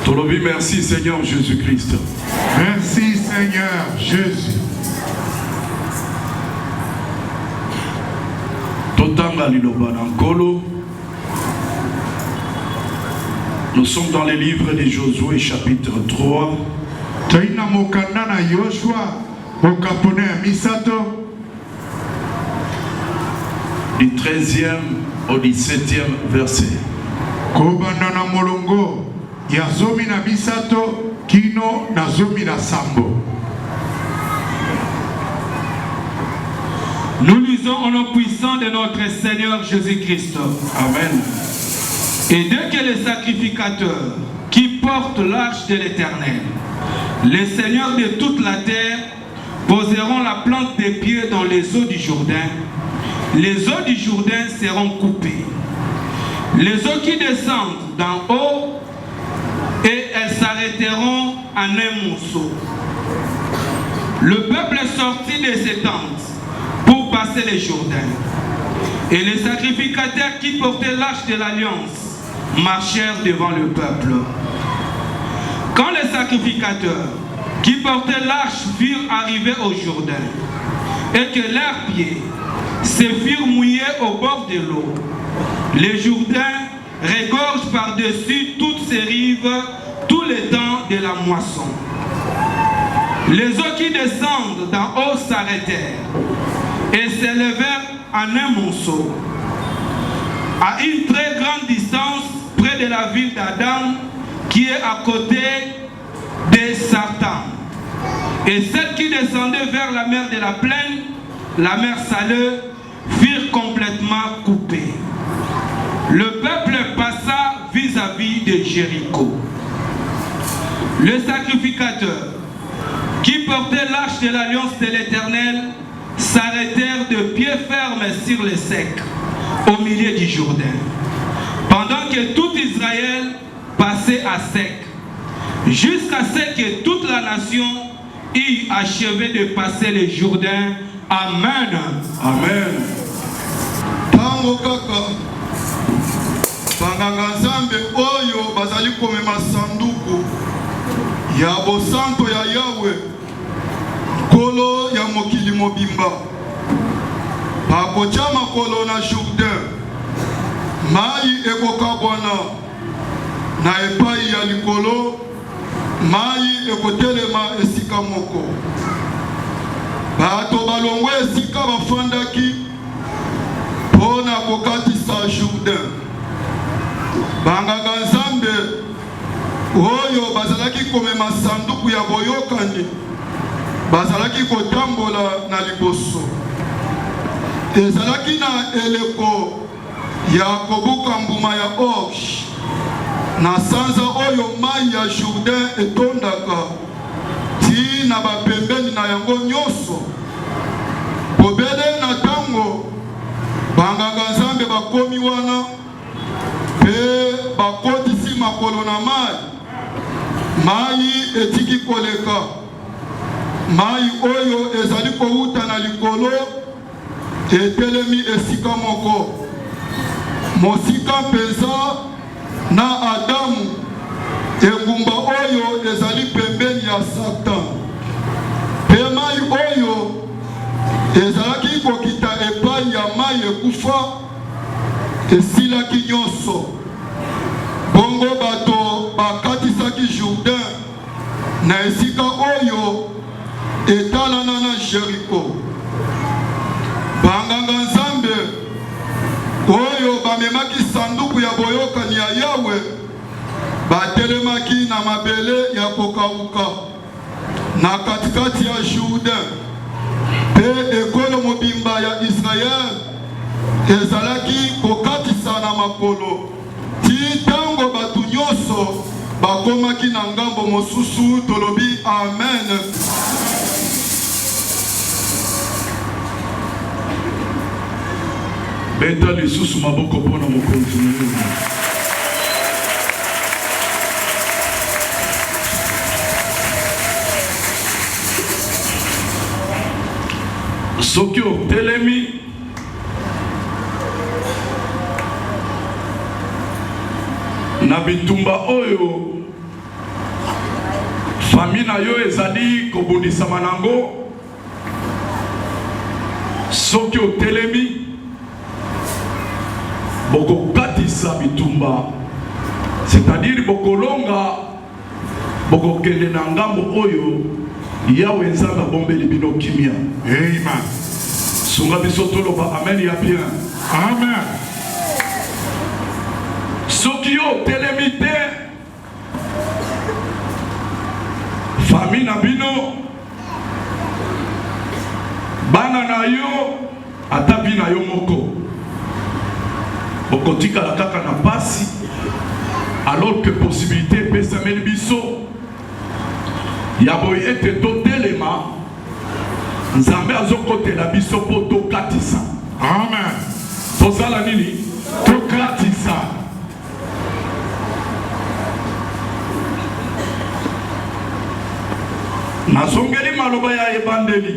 Tolobi, merci Seigneur Jésus-Christ. Merci Seigneur Jésus. Totanga liloba nankolo. Nous sommes dans les livres de Josué chapitre 3. Taina mokanda na Yoshua okapone misato. Du 13e au 17e verset. Kobanda na molongo ya zomi na misato kino na zomi na sambo. Nous lisons au nom puissant de notre Seigneur Jésus-Christ. Amen. Et dès que les sacrificateurs qui portent l'arche de l'Éternel, les seigneurs de toute la terre, poseront la plante des pieds dans les eaux du Jourdain, les eaux du Jourdain seront coupées. Les eaux qui descendent d'en haut, et elles s'arrêteront en un morceau. Le peuple sortit de ses tentes pour passer les Jourdains. Et les sacrificateurs qui portaient l'arche de l'Alliance marchèrent devant le peuple. Quand les sacrificateurs qui portaient l'arche furent arrivés au Jourdain, et que leurs pieds se furent mouillés au bord de l'eau, le Jourdain regorge par-dessus toutes ses rives tout le temps de la moisson. Les eaux qui descendent d'en haut s'arrêtèrent et s'élevèrent en un monceau, à une très grande distance près de la ville d'Adam, qui est à côté de Sartan. Et celles qui descendaient vers la mer de la plaine, la mer Salée, furent complètement coupées. Le peuple passa vis-à-vis de Jéricho. Les sacrificateurs qui portaient l'arche de l'Alliance de l'Éternel s'arrêtèrent de pied ferme sur le sec, au milieu du Jourdain, pendant que tout Israël passait à sec, jusqu'à ce que toute la nation ait achevé de passer le Jourdain. Amen. Amen. Tango kaka banganga nzambe oyo bazali komema sanduku ya bosanto ya Yahweh, kolo ya mokili mobimba, bakotia makolo na Jourdain, mai ekokabwana na epai ya likolo, mai ekotelema esika moko. Bato balongwe esika bafandaki pona kokatisa Jourdain. Banganga nzambe oyo bazalaki komema sanduku ya boyokani, bazalaki kotambola na liboso. Ezalaki na eleko ya kobuka mbuma ya orge na sanza oyo mai ya Jourdain etondaka ti na bapembeni na yango nyonso. Bobele na tango banganga nzambe bakomi wana pe bakotisi makolo na mai etiki koleka, mai oyo ezali kouta na likolo etelemi esika moko, mosika peza na Adamu, engumba oyo ezali pembeni ya Satan. Pe mai oyo ezalaki kokita epai ya mai ekufa esilaki nyonso. Bongo bato bakatisaki Jourdain na esika oyo etalana na Jéricho. Banganga nzambe oyo bamemaki sanduku ya boyokani ya Yahweh batelemaki na mabele ya kokauka na katikati ya Jourdain. Pe ekolo mobimba ya Israel ezalaki kokatisa na makolo ti tango batu nyonso bakomaki na ngambo mosusu. Tolobi amen. Beta lisusu maboko pona mokonzi mungu. Soki otelemi na bitumba oyo famille na yo ezali kobundisa manango soki otelemi bokokatisa bitumba, c'est-à-dire bokolonga bokokende na ngambo oyo yawe nzambe abombeli bino kimia. Amen. Sunga biso toloba amen ya bien. Amen. Soki yo telemi te famille na bino bana na yo ata bina yo moko bokotikala kaka na pasi, alors que possibilité epesameli biso ya boye ete totelema nzambe azokotela biso mpo tokatisa. Amen. Tozala nini? Tokatisa. Nazongeli maloba ya ebandeli.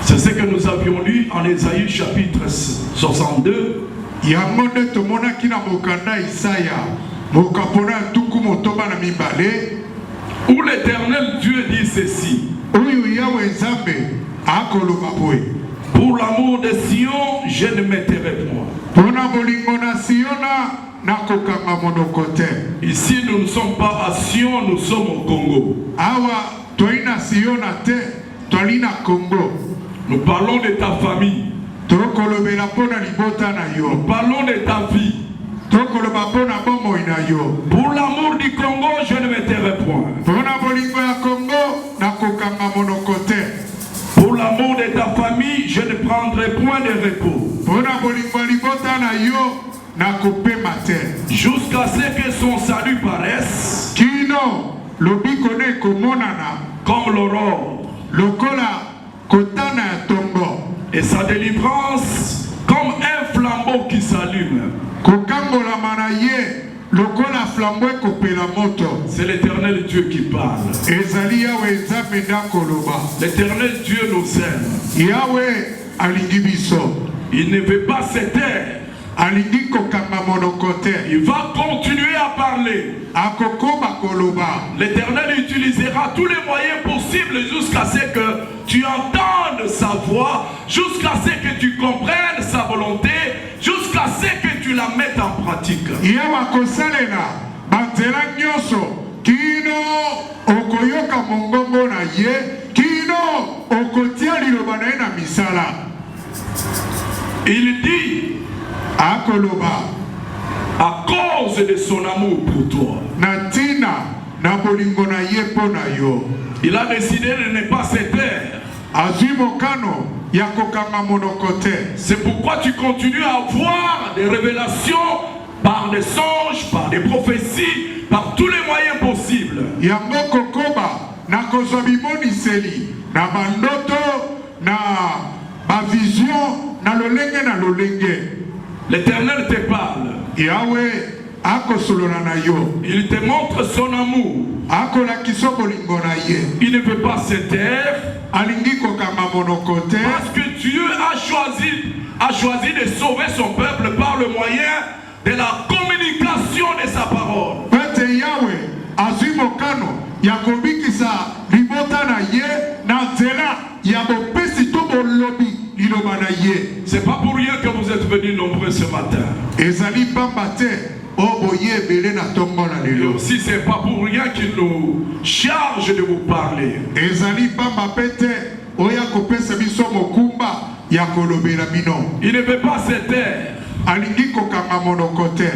C'est ce que nous avions lu en Ésaïe chapitre 62. Yango nde tomonaki na mokanda Isaya mokapona tuku motoba na mibale, Où l'Éternel Dieu dit ceci: oyo yawe nzambe akoloba boye, pour l'amour de Sion, je ne me tairai point. pona bolingo na Siona nakokanga monoko te. Ici, nous ne sommes pas à Sion, nous sommes au Congo. Awa toi na Siona te, toi na Congo. Nous parlons de ta famille. Tokolobela pona libota na Nous yo. parlons de ta vie. Tokoloba pona bomoi na yo. Pour l'amour du Congo, je ne me tairai point. Pona bolingo ya Congo nakokanga monoko te. Pour l'amour de ta famille, je ne prendrai point de repos. Pona bolingo ya libota na yo nakopema te. Jusqu'à ce que son salut paraisse Kino lobiko ne komonana comme l'aurore, lokola kotana ya tongo, et sa délivrance comme un flambeau qui s'allume. kokambola mana ye lokola flambo ekopela moto. C'est l'Éternel Dieu qui parle. Ezali yawe nzambe nda koloba. L'Éternel Dieu nous aime. Yawe alingi biso. Il ne veut pas se taire. Alingi kokanga monoko te. Il va continuer à parler. Akokoba koloba. L'Éternel utilisera tous les moyens possibles jusqu'à ce que tu entendes sa voix, jusqu'à ce que tu comprennes sa volonté, jusqu'à ce que tu la mettes en pratique. Yawa kosalela banzela nyonso kino okoyoka mongongo na ye, kino okotia liloba na ye na misala. Il dit, Akoloba à cause de son amour pour toi, natina na bolingo na ye pona yo, il a décidé de ne pas se taire. azwi mokano ya kokanga monoko te. C'est pourquoi tu continues à avoir des révélations par des songes, par des prophéties, par tous les moyens possibles. Yango kokoba na kozwa bimoniseli na bandoto na bavision na lolenge. L'Éternel te parle. Yawe akosolola na yo. Il te montre son amour. Akolakiso bolingo na ye. Il ne veut pas se taire. Alingi kokanga monoko te. Parce que Dieu a choisi de sauver son peuple par le moyen de la communication de sa parole. Pete Yawe azwi mokano ya kobikisa libota na ye na nzela ya bopesi to bolobi liloba na ye. C'est pas pour rien que vous êtes venus nombreux ce matin. Ezali pamba te oboye ebele na tongo na Et lelo. aussi c'est pas pour rien qu'il nous charge de vous parler. Ezali pamba pete oya kopesa biso mokumba ya kolobela bino. Il ne veut pas se taire. Alingi kokanga monoko te.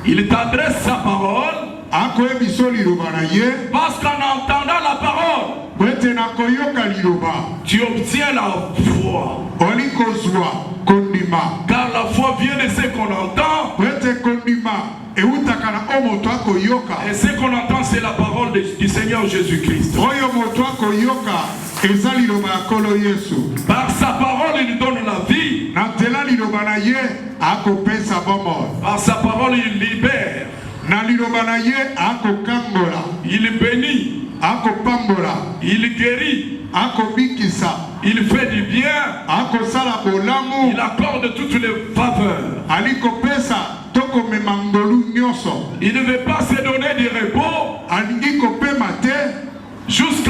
Il t'adresse sa parole. Akoye biso liloba na ye. Parce qu'en entendant la parole, Pete na koyoka liloba. tu obtiens la foi. Oli kozwa kondima. Car la foi vient de ce qu'on entend. Pete kondima eutaka na omoto akoyoka. Et ce qu'on entend, c'est la parole du Seigneur Jésus-Christ. Oyo moto akoyoka eza liloba ya kolo Yesu. Par sa parole, il nous donne la vie. Na nzela liloba na ye akopesa bomoi. Par sa parole, il libère. Na liloba na ye akokangola. Il bénit. Akopambola. Il guérit. Akobikisa. Il fait du bien. Akosala bolamu. Il accorde toutes les faveurs. Alikopesa toko memangolu nyonso. Il ne veut pas se donner du repos. Alingi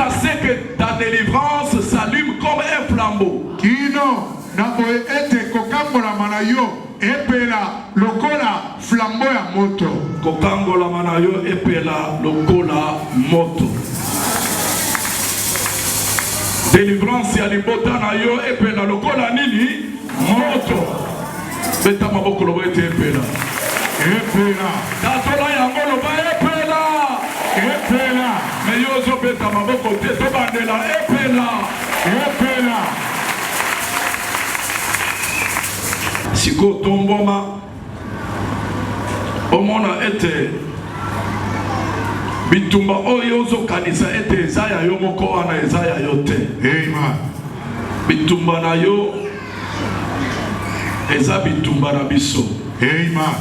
jusqu'à ce que ta délivrance s'allume comme un flambeau. Kino na boye ete kokambola mana yo epela lokola flambeau ya moto. Kokangola manayo epela lokola moto. Délivrance ya libota na yo epela lokola nini moto. Beta maboko lobo ete epela. Epela. Tatola yango loba epela. Epela. Me yo zo beta maboko te to bandela epela. Epela. Siko tomboma omona ete bitumba oyo ozokanisa ete eza ya yo moko wana eza ya yo te. Amen. Bitumba na yo eza bitumba na biso. Amen.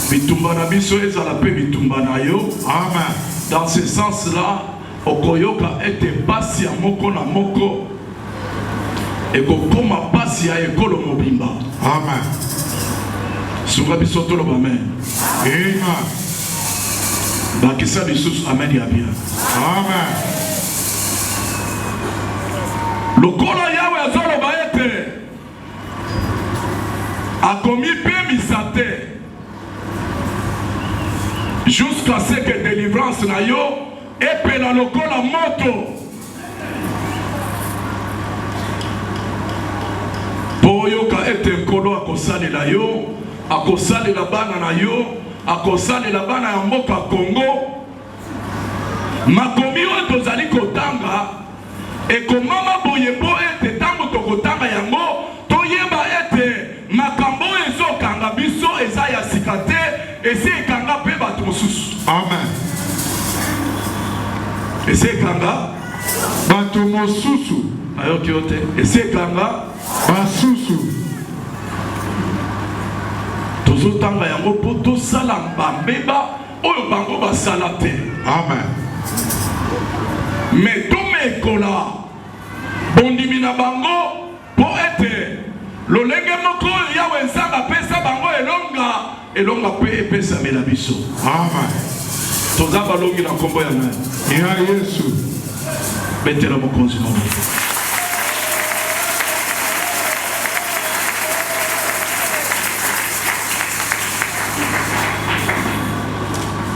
Bitumba na biso ezala pe bitumba na yo. Amen. Dans ce sens-là, okoyoka ete pasi ya moko na moko ekokoma pasi ya ekolo mobimba. Amen. Sunga biso toloba amen. Amen. Bakisa biso amen ya bien. Amen. Lokola yawe azoloba ete akomi pe misate jusqu'à ce que délivrance na yo epela lokola moto. Poyoka ete nkolo akosalela yo, akosalela bana na yo, akosalela bana ya mboka Congo. Makomi oyo tozali kotanga ekomama boye bo ete tango tokotanga yango toyeba ete makambo ezokanga biso eza ya sika te, esi ekanga pe bato mosusu. Amen. Esi ekanga Bato mosusu. ayoki yo te. Esi ekanga basusu. tozotanga yango po tosala bambeba oyo bango basala te. Amen. Me tomekola bondimi na bango po ete lolenge moko oyo yawe nzambe apesa bango elonga pe epesamela biso. Amen. Toza balongi na nkombo ya nani? Ya Yesu. Betela mokonzi na mo.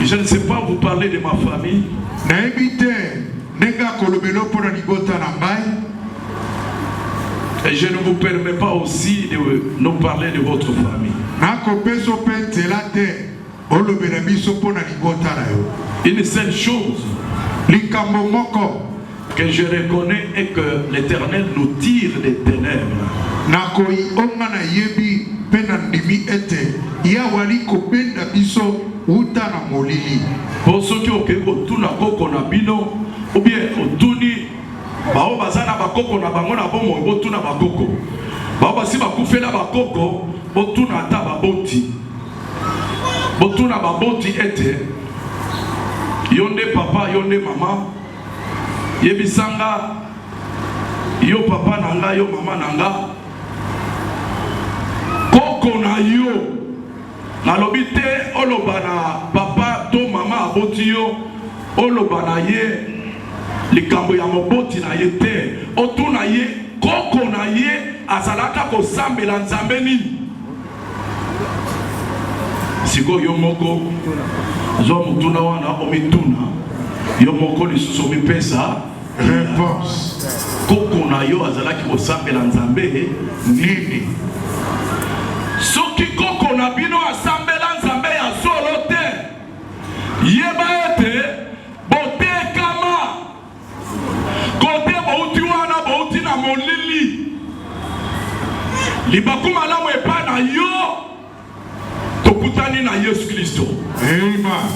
Je ne sais pas vous parler de ma famille. Et je ne vous permets pas aussi de nous parler de votre famille. Une seule chose que je reconnais est que l'Éternel nous tire des ténèbres. Pour ceux qui ont otuna koko na bino ou bien otuni bao bazana bakoko na bango na bomo botuna bakoko bao basi bakufela bakoko botuna ata baboti botuna baboti ete yonde papa yonde mama yebisanga yo papa nanga yo mama nanga koko na yo nalobi te oloba na papa to mama aboti yo oloba na ye likambo ya moboti na ye te otuna ye koko na ye azalaka kosambela nzambe nini. Siko yo moko zo mutuna wana omituna yo moko lisusu omipesa réponse. Koko na yo azalaki kosambela nzambe nini. Soki koko na bino asambela nzambe ya solo te yeba ete botekama kote bouti wana bouti na molili libaku malamu epa na yo tokutani na Yesu Kristo. Amen.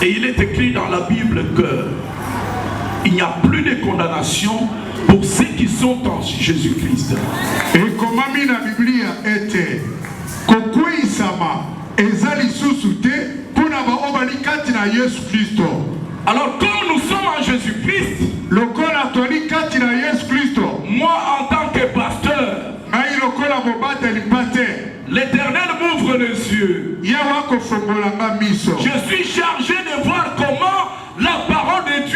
Et il est écrit dans la Bible que il n'y a plus de condamnation pour ceux qui sont en Jésus-Christ. Et comme la Bible était, kokuisama ezali susute pour n'avoir obali katina Yesu Christo. Alors comme nous sommes en Jésus-Christ, le col a toni katina Yesu Christo. Moi en tant que pasteur, l'Éternel m'ouvre les yeux. Je suis chargé de voir comment la parole de Dieu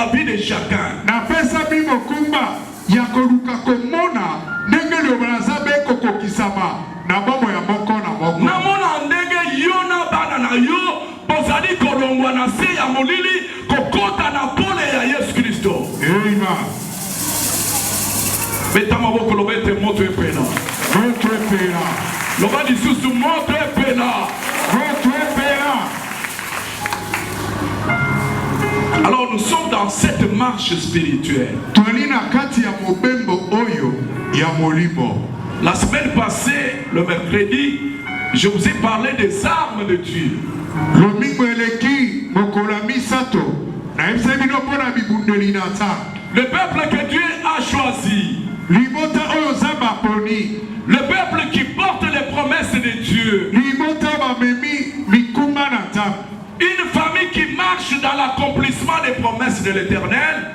la vie de chacun. Na pesa bimo kumba ya koluka komona ndenge lobalaza be kokokisama na bomo ya moko na moko. Na mona ndenge yo na bana na yo bozali kolongwa na se ya molili kokota na pole ya Yesu Kristo. Amen. Beta maboko lobete moto epena. Moto epena. Loba lisusu moto epena. Moto epena. Alors nous sommes dans cette marche spirituelle. La semaine passée, le mercredi, je vous ai parlé des armes de Dieu. Le peuple que Dieu a choisi. Le peuple qui porte les promesses de Dieu. Une famille qui marche dans l'accomplissement des promesses de l'Éternel.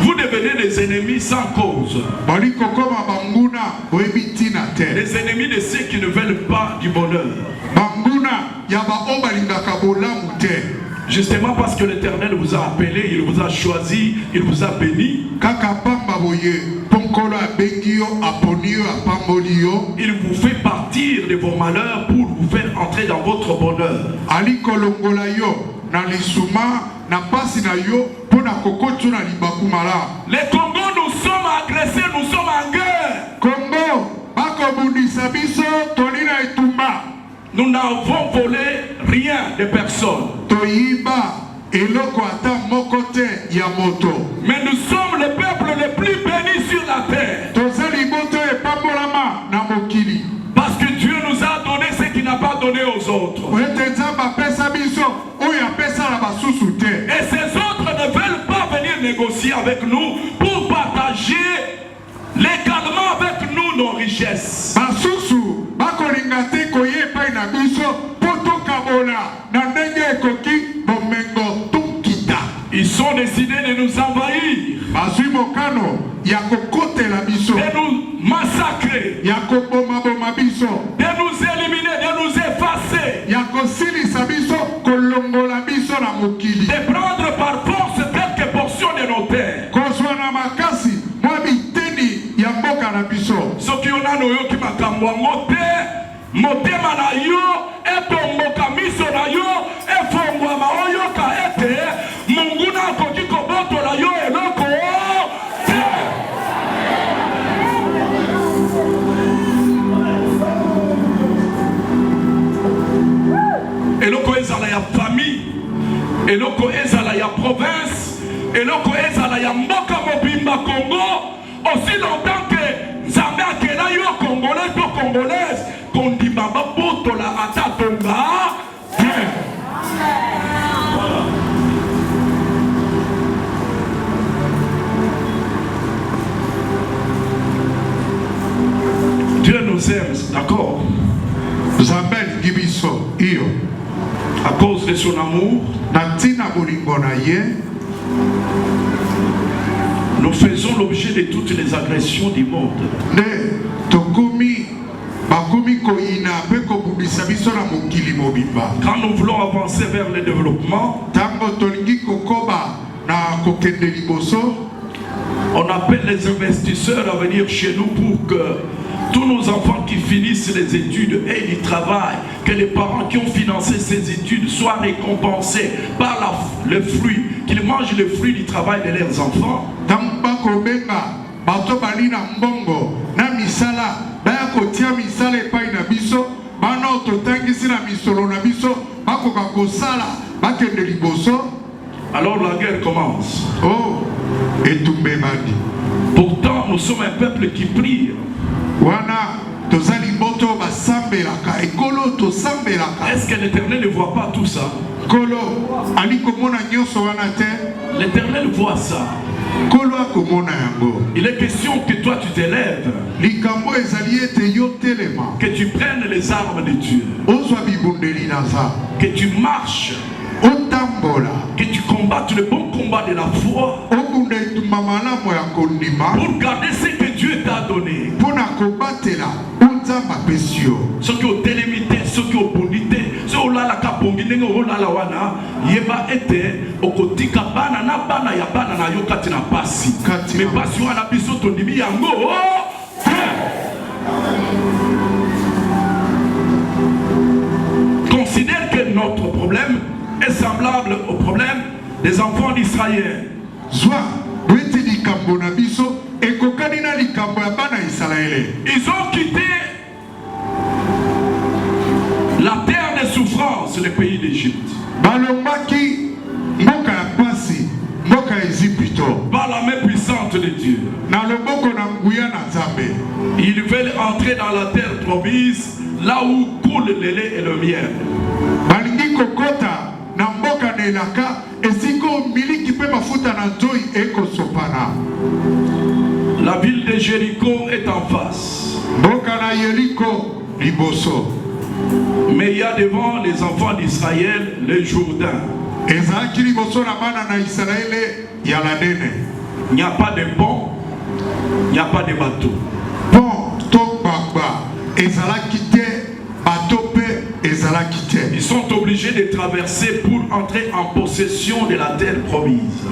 Vous devenez des ennemis sans cause. Des ennemis de ceux qui ne veulent pas du bonheur. Justement parce que l'Éternel vous a appelé, il vous a choisi, il vous a béni. Il vous fait partir de vos malheurs pour vous faire entrer dans votre bonheur. Les Congos, nous sommes agressés, nous sommes en guerre. Nous n'avons volé rien de personne. Mais nous sommes le peuple le plus béni sur la terre. Parce que Dieu nous a donné ce qu'il n'a pas donné aux autres. Et ces autres ne veulent pas venir négocier avec nous pour partager légalement avec nous nos richesses. Ils sont décidés de nous envahir, de nous massacrer, de nous éliminer, de nous effacer, de prendre par force quelques portions de nos terres. Ce qui on a noyo qui m'a motema na yo etomboka miso na yo efongwa maoyo ka ete munguna koki kobotola yo eloko te. Eloko ezala ya famille, eloko ezala ya province, eloko ezala ya mboka mobimba Congo, aussi longtemps que Nzambe akela yo congolais to congolaise kondima babotola ata tonga. Dieu nous aime, d'accord? À cause de son amour, nous faisons l'objet de toutes les agressions du monde. Quand nous voulons avancer vers le développement, on appelle les investisseurs à venir chez nous pour que tous nos enfants qui finissent les études et du travail, que les parents qui ont financé ces études soient récompensés par le fruit, qu'ils mangent le fruit du travail de leurs enfants. Alors la guerre commence. Pourtant, nous sommes un peuple qui prie. Est-ce que l'Éternel ne voit pas tout ça? L'Éternel voit ça. Il est question que toi tu t'élèves, que tu prennes les armes de Dieu, que tu marches, que tu combattes le bon combat de la foi pour garder ce que Dieu t'a donné. Ce qui est délimité, ce qui est bonité, ce qui est la capacité. apongi ndenge olala wana yeba ete okotika bana na bana ya bana na yo kati na pasi me pasi wana biso tondimi yango considère que notre problème est semblable au problème des enfants d'Israël. Ils ont quitté la terre des souffrances, le pays d'Égypte. Par la main puissante de Dieu. Ils veulent entrer dans la terre promise, là où coule le lait et le miel. La ville de Jéricho est en face. Mais il y a devant les enfants d'Israël le Jourdain. Il n'y a pas de pont, il n'y a pas de bateau. Ils sont obligés de traverser pour entrer en possession de la terre promise.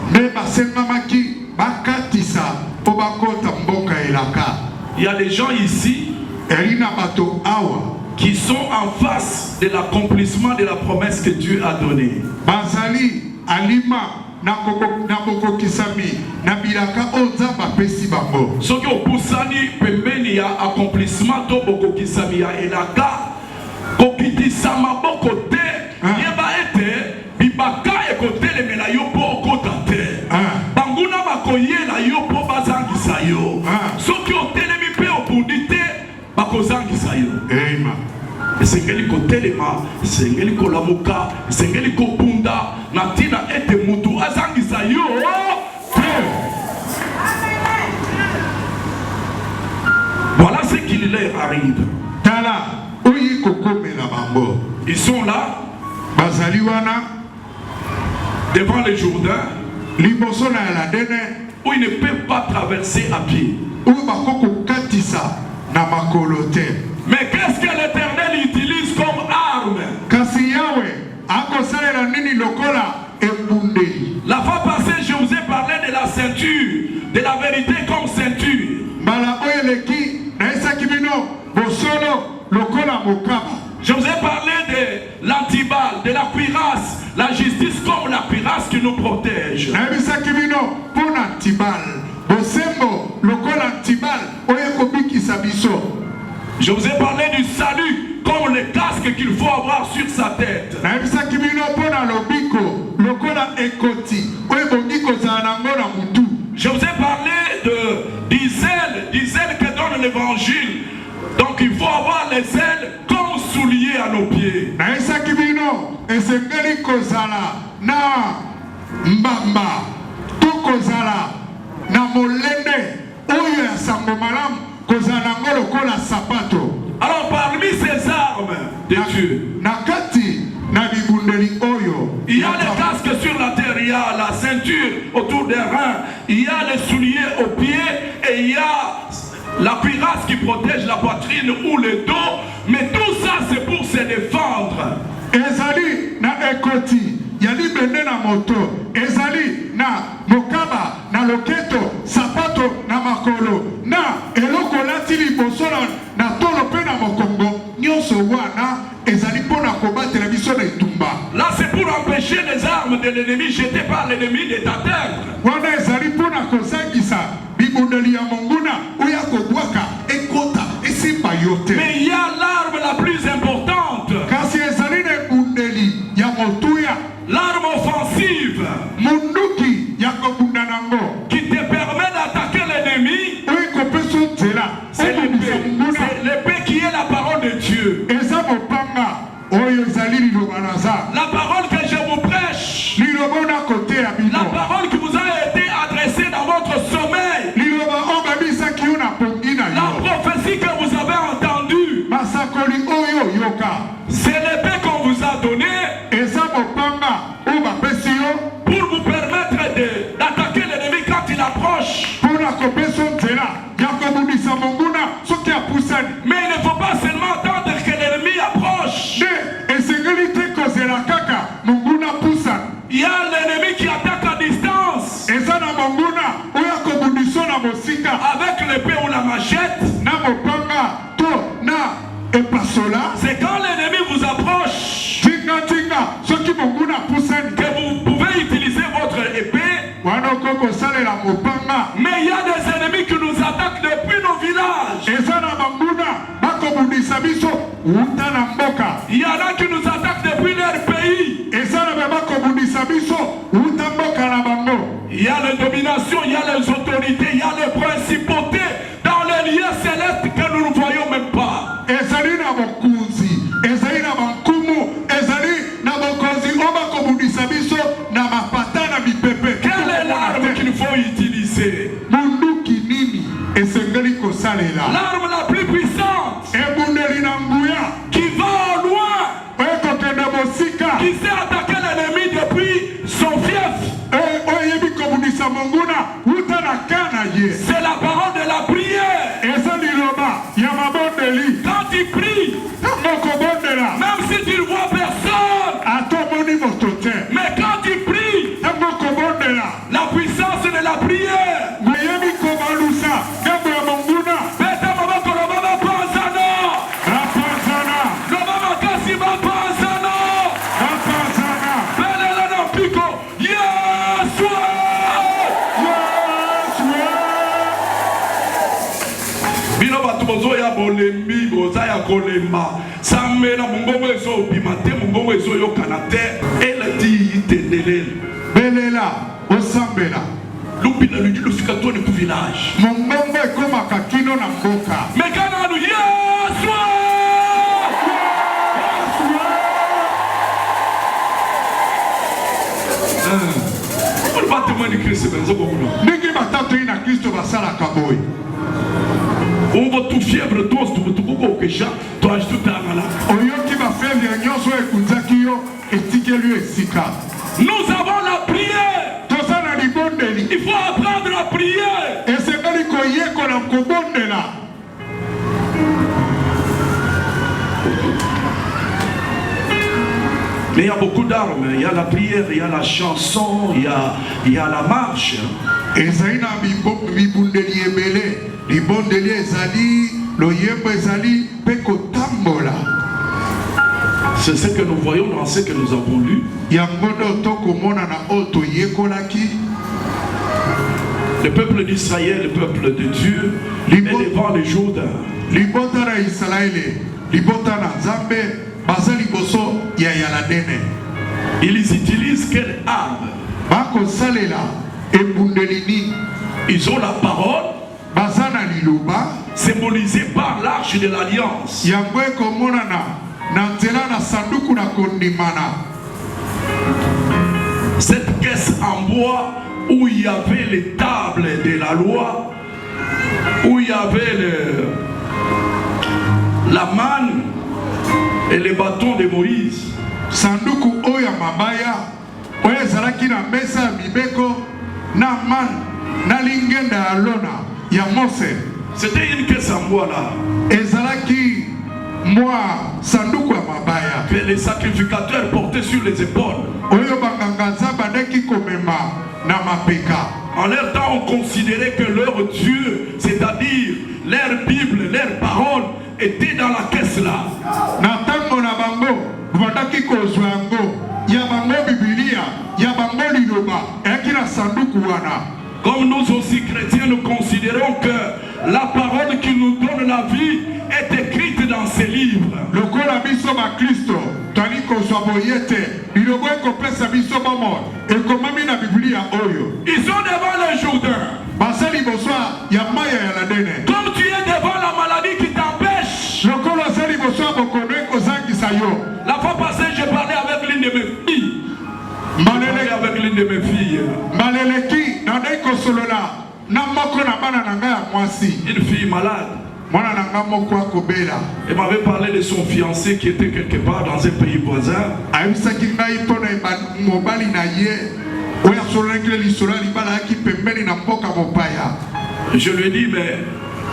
Il y a des gens ici qui sont en face de l'accomplissement de la promesse que Dieu a donnée. Ce qui opusani pembeni ya accomplissement to boko kisami ya elaka kokitisa maboko te yeba ete bibaka ekotele mela yo po okota te banguna bakoyela yo po bazangisa yo soki otelemi pe obundi te bakozangisa yo. Amen. Esengeli kotelema, esengeli kolamuka, esengeli kobunda na tina ete mutu azangisa yo. Voilà ce qui leur arrive. Ils sont là devant le Jourdain où ils ne peuvent pas traverser à pied. Mais qu'est-ce que l'Éternel utilise comme arme? La fois passée, je vous ai parlé de la ceinture, de la vérité comme ceinture. Je vous ai parlé de l'antiballe, de la cuirasse, la justice comme la cuirasse qui nous protège. Je vous ai parlé du salut comme le casque qu'il faut avoir sur sa tête. Je vous ai parlé du zèle que donne l'évangile. Donc il faut avoir les ailes comme souliers à nos pieds. Alors parmi ces armes de Dieu, il y a les casques sur la terre, il y a la ceinture autour des reins, il y a les souliers aux pieds et il y a la cuirasse qui protège la poitrine ou le dos. Mais tout ça c'est pour se défendre. Ezali na ekoti, yali bende na moto, ezali na mokaba, na loketo, sapato na makolo, na eloko lati liboso na tolo pe na mokongo, nyonso wana ezali pona kobattre la biso na itumba. Là c'est pour empêcher les armes de l'ennemi jetées par l'ennemi de t'atteindre. Wana ezali pona kozangisa bibundeli ya monguna oya kobwaka ekota esimba yote. Mais il y a l'arme la plus importante. Kasi ezali ne bundeli ya motuya. L'arme offensive. Munduki ya kobunda nango. Qui te permet d'attaquer l'ennemi. Oyi kopeso nzela. C'est l'épée qui est la parole de Dieu. Eza mopanga oyo ezali liloba na za. La parole que je vous prêche. Liloba na kote ya bino. La parole qui vous a été adressée dans votre sommeil. Liloba obabisa ki una pongina yo. La prophétie que vous avez entendue. Masakoli oyo yoka. C'est l'épée qu'on vous a donnée. Eza mopanga oba pesi yo. Pour vous permettre d'attaquer l'ennemi quand il approche. Pour la kopeso nzela. Yakobundisa monguna soki apusani. Mais il ne faut pas seulement attendre que l'ennemi approche. Ne esengeli te koze kozela kaka monguna pusa. Il y a l'ennemi qui attaque à distance. Eza na monguna oya kobundisa na mosika avec l'épée ou la machette. Na mopanga to na epasola. C'est quand l'ennemi vous approche Tinga tinga soki monguna pusani que vous pouvez utiliser votre épée. wana koko salela mopanga. Mais il y a des ennemis qui nous attaquent depuis nos villages. Eza na monguna bakobundisa biso uta na mboka. Il y en a qui nous attaquent depuis leur pays. Eza na bakobundisa biso uta mboka na bango. Il y a les dominations, il y a les autorités, il y a les principautés dans les lieux célestes que nous ne voyons même pas. Ezali na bokunzi, ezali na bankumu, ezali na bokonzi oba kobundisa biso na mapata na bipepe. Quelle est l'arme qu'il faut utiliser? Munduki nini esengeli kosalela? L'arme la plus puissante ebundeli na nguya qui va au loin, ekokende mosika qui sait attaquer l'ennemi depuis son fief. oyebi kobundisa monguna uta na kana ye. C'est la parole de la prière. Eza liloba ya mabondeli. Quand tu pries, Mokobondela même si tu ne vois personne, atomoni moto te. mais quand tu pries, Mokobondela la puissance de la prière. oyebi kobalusa ngambo ya monguna. Beta maboko lobaba panzano. Rapanzana Lobaba kasi bapanzano. rapanzana Belela na piko. Yeswa. Bino batu bozo ya bolembi boza ya kolemba. Samela mungongo ezo bimate mungongo ezo yokana te. Elati itendelele. belela osambela Lupina lui dit le fikatoni ku village. mongongo ekomaka kino na mboka. Mais quand on nous Yeswa. On va témoigner de Christ benzo bokuno. ndenge batatoi na kristo basalaka boye. On va tout fièvre tous tout beaucoup que ça toi tout angala. oyoki bafevre nyonso ekunzaki yo etikeli esika. Nous avons la prière. toza na libondeli Il faut apprendre à prier. esengeli koyekola kobondela. Mais il y a beaucoup d'armes, il y a la prière, il y a la chanson, il y a la marche. ezali na bibundeli ebele. libondeli ezali loyembo ezali mpe kotambola. C'est ce que nous voyons dans ce que nous avons lu. yango nde tokomona na oyo toyekolaki. Le peuple d'Israël, le peuple de Dieu, est devant le Jourdain. libota na israele libota na nzambe baza liboso ya yaladene. Ils utilisent quelle arme? bakosalela ebundeli nini? Ils ont la parole, baza na liloba symbolisée par l'arche de l'alliance. yango ekomonana na nzela na sanduku na kondimana. Cette caisse en bois où il y avait les tables de la loi, où il y avait la manne et les bâtons de Moïse. sanduku oyo ya mabaya oyo ezalaki na mesa ya mibeko na man na lingenda ya lona ya mose. C'était une caisse en bois là ezalaki mwa sanduku ya mabaya que les sacrificateurs portaient sur les épaules. oyo banganga nzambe andeki komema na mapeka. En leur temps, on considérait que leur Dieu, c'est-à-dire leur Bible, leur parole, était dans la caisse là. na ntango na bango bandaki kozwa yango ya bango bibilia ya bango liloba eyaki na sanduku wana. Comme nous aussi chrétiens, nous considérons que la parole qui nous donne la vie est écrite dans ces livres. lokola biso bakristo twali kozwa boye te liloba ekopesa biso bomo ekomami na biblia oyo. Ils sont devant le Jourdain. baza liboso ya mai ya yaladene. Comme tu es devant la maladie qui t'empêche. lokola oza liboso ya bokono ekozangisa yo. La fois passée, j'ai parlé avec l'une de mes filles. Avec l'une de mes filles. mbaleleki nandai kosolola na moko na bana na ngai ya mwasi. Une fille malade. mwana na ngai moko akobela. Elle m'avait parlé de son fiancé qui était quelque part dans un pays voisin. ayebisaki ngai mpo na mobali na ye oyo asololaki lisolo ya libala ayaki pembeni na mboka mopaya. Je lui ai dit, mais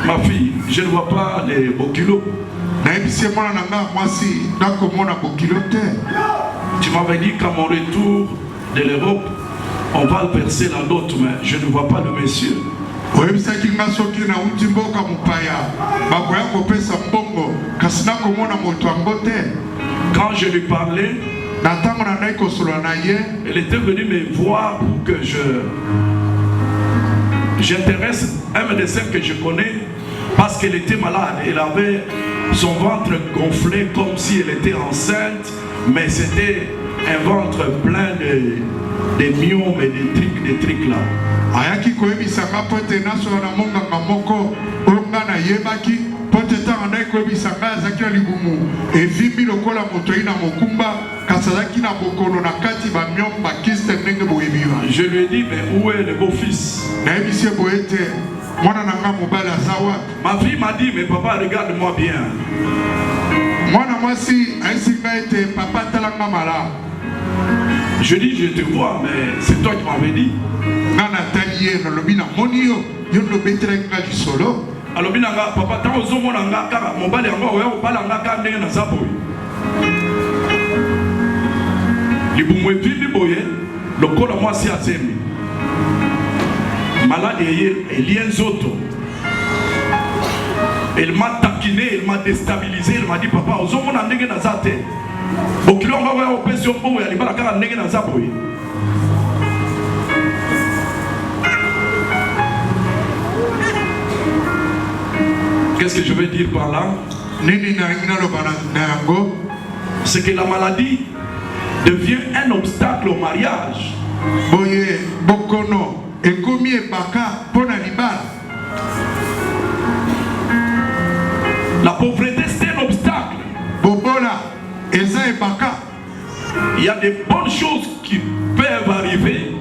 ma fille, je ne vois pas les beaux kilos. nayebisi ye mwana na ngai ya mwasi nakomona bokilo te. Tu m'avais dit qu'à mon retour de l'Europe, on va verser la note, mais je ne vois pas le monsieur. Quand je lui parlais, elle était venue me voir pour que j'intéresse un médecin que je connais parce qu'elle était malade. Elle avait son ventre gonflé comme si elle était enceinte, mais c'était un ventre plein de myomes et des trucs là. Ayaki koyebisanga pote naso na monganga moko onga na yebaki pote tanga na koyebisanga azaki na libumu evimbi lokola moto ina mokumba kasazaki na bokono na kati ba myom ba kiste ndenge boyebiwa. Je lui ai dit mais où est le beau-fils? Na yebisi boyete mwana nanga mobala zawa. Ma fille m'a dit mais papa regarde-moi bien. Mwana mwasi aisinga ete papa talanga mala. Je dis je te vois mais c'est toi qui m'avais dit. Alors papa tant aux hommes nga kaka mobali yango oya opala nga ka ndenge na zaboy. Libumu evivi boye lokola mwasi asembi. Malade et lien zoto. Elle m'a taquiné, elle m'a déstabilisé, elle m'a dit papa aux hommes ndenge na zate. Bokilo nga oya opesio mbo ya libala kaka ndenge na zaboy. Qu'est-ce que je veux dire par là? C'est que la maladie devient un obstacle au mariage. La pauvreté c'est un obstacle. Il y a des bonnes choses qui peuvent arriver.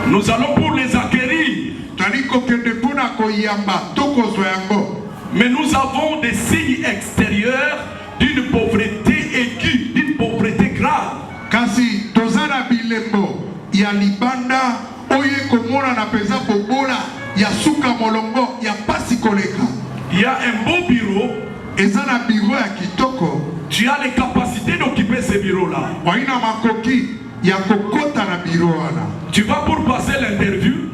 Nous allons pour les acquérir. Mais nous avons des signes extérieurs d'une pauvreté aiguë, d'une pauvreté grave. Il y a un beau bureau. Tu as les capacités d'occuper ce bureau-là. Tu vas pour passer l'interview,